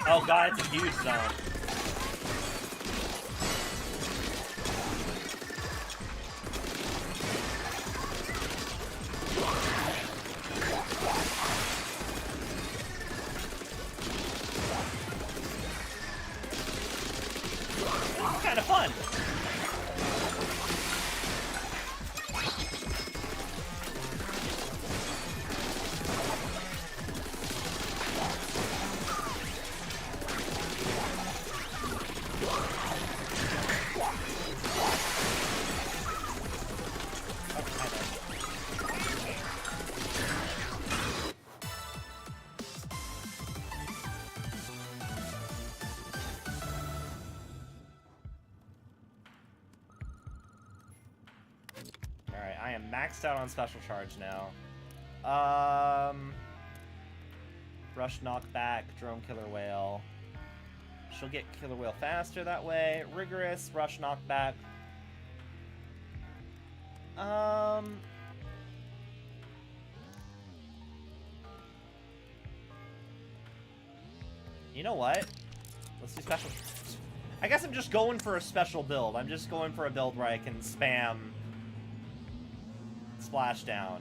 Oh god, it's a huge zone. Kind of fun. Alright, I am maxed out on special charge now. Rush knockback, drone killer whale. She'll get killer whale faster that way. Rigorous, rush knockback. You know what? Let's do special. I guess I'm just going for a special build. I'm just going for a build where I can spam splashdown.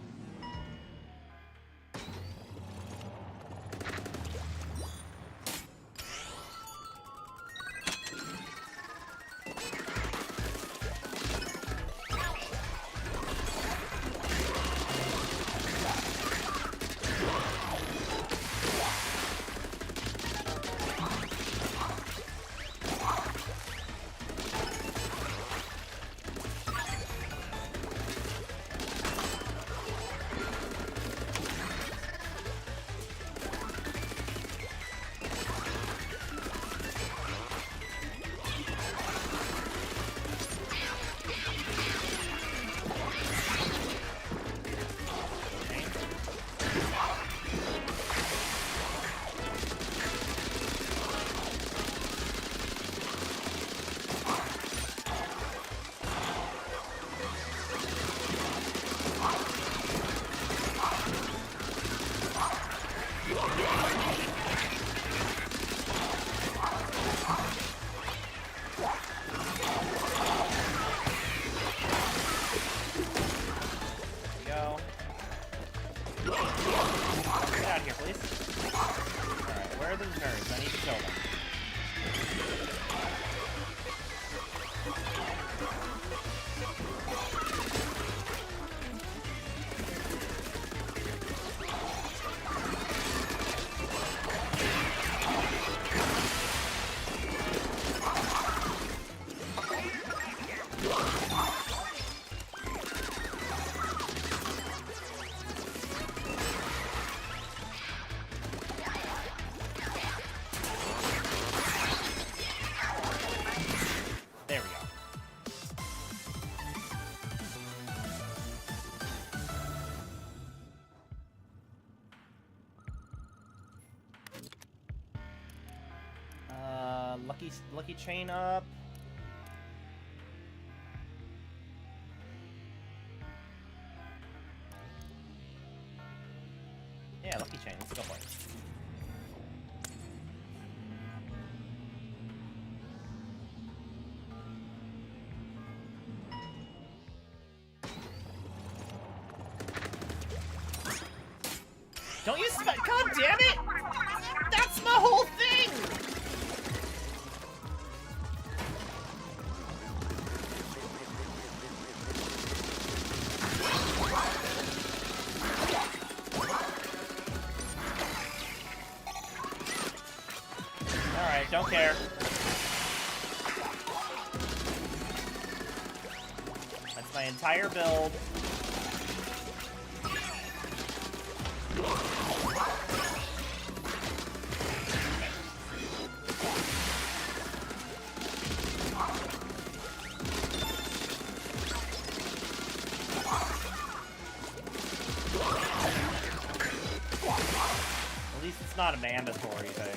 Lucky chain up. Yeah, lucky chain. Let's go for it. Don't you God damn it! That's my whole thing! back, don't care. That's my entire build. At least it's not a mandatory thing.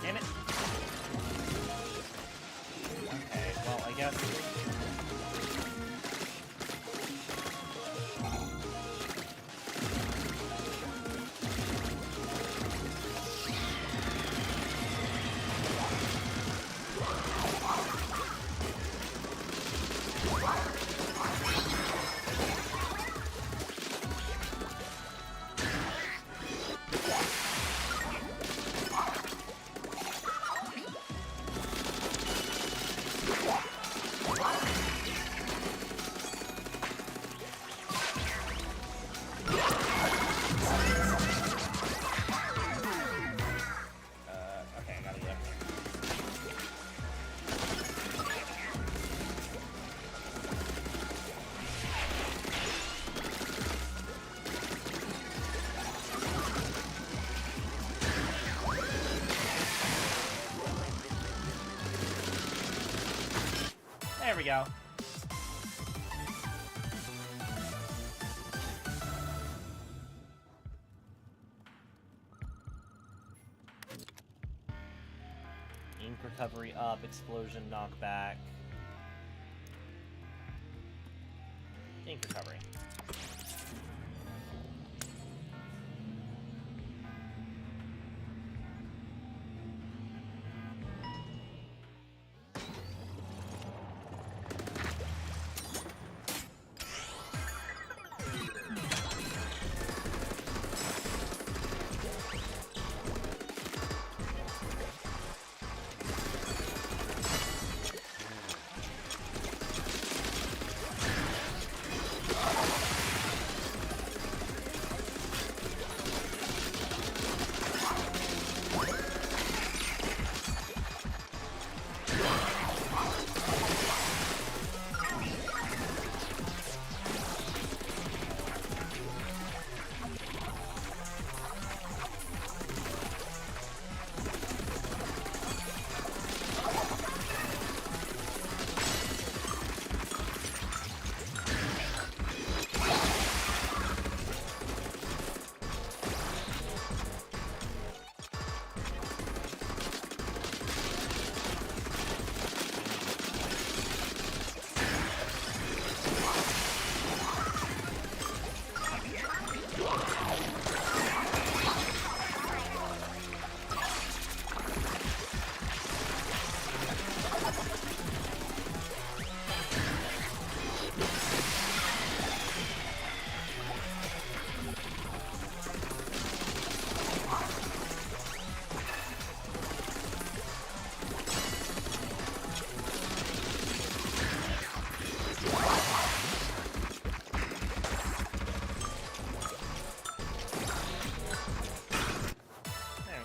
Damn it. Okay, well, I guess... okay, I gotta get up there. There we go. Ink recovery up, explosion knockback. Ink recovery.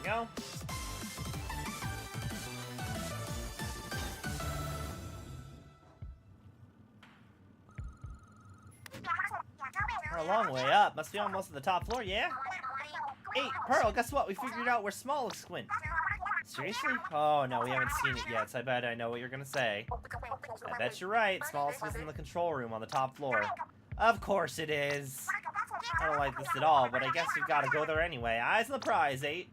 Go. We're a long way up. Must be almost at the top floor, yeah? Hey, Pearl, guess what? We figured out where Smallest went. Seriously? Oh, no, we haven't seen it yet, so I bet I know what you're gonna say. I bet you're right. Smallest was in the control room on the top floor. Of course it is. I don't like this at all, but I guess we've got to go there anyway. Eyes on the prize, 8.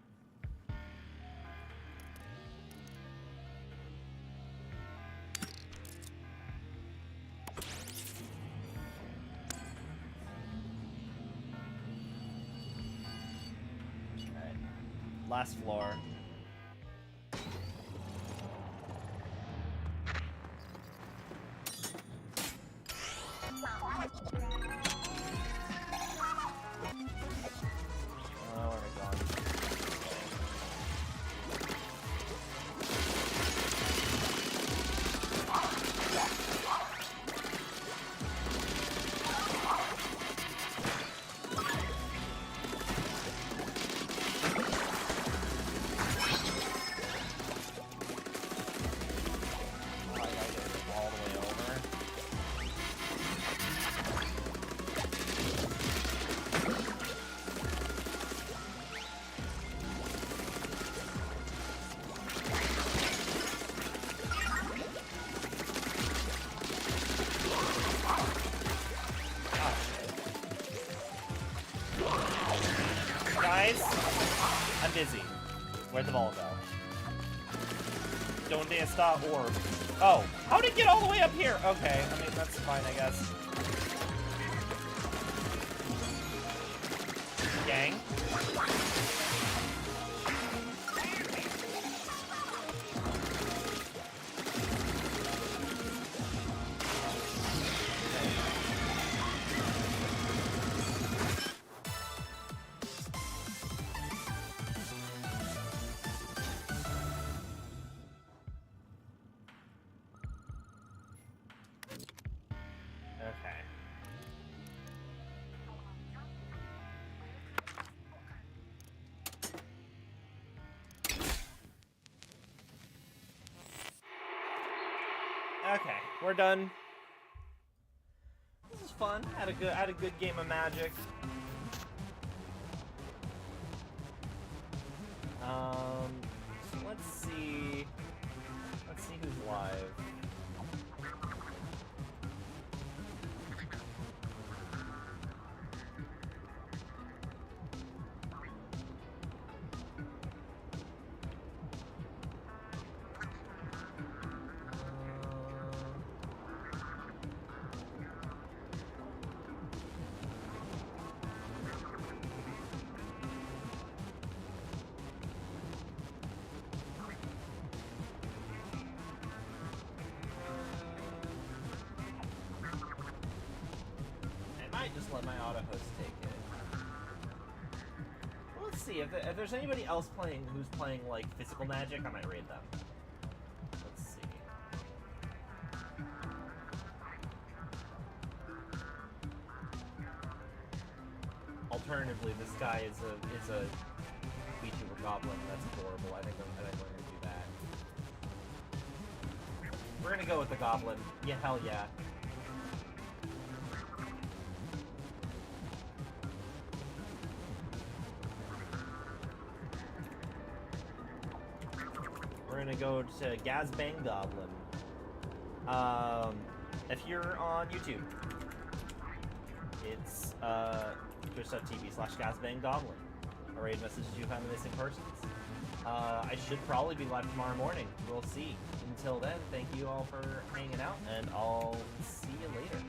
Alright. Last floor. Guys, I'm busy. Where'd the ball go? Donde está orb? Oh, how did it get all the way up here? Okay, I mean, that's fine, I guess. Gang. Okay. Okay, we're done. This was fun. Had a good game of Magic. So let's see who's live. Just let my auto host take it. Well, let's see if there's anybody else who's playing like physical Magic, I might raid them. Let's see. Alternatively, this guy is a VTuber goblin. That's adorable. I think we're gonna do that. We're gonna go with the goblin. Yeah, hell yeah. We're gonna go to Gazbang Goblin. If you're on YouTube, it's twitch.tv/GazbangGoblin. A raid message you found the missing persons. I should probably be live tomorrow morning. We'll see. Until then, thank you all for hanging out, and I'll see you later.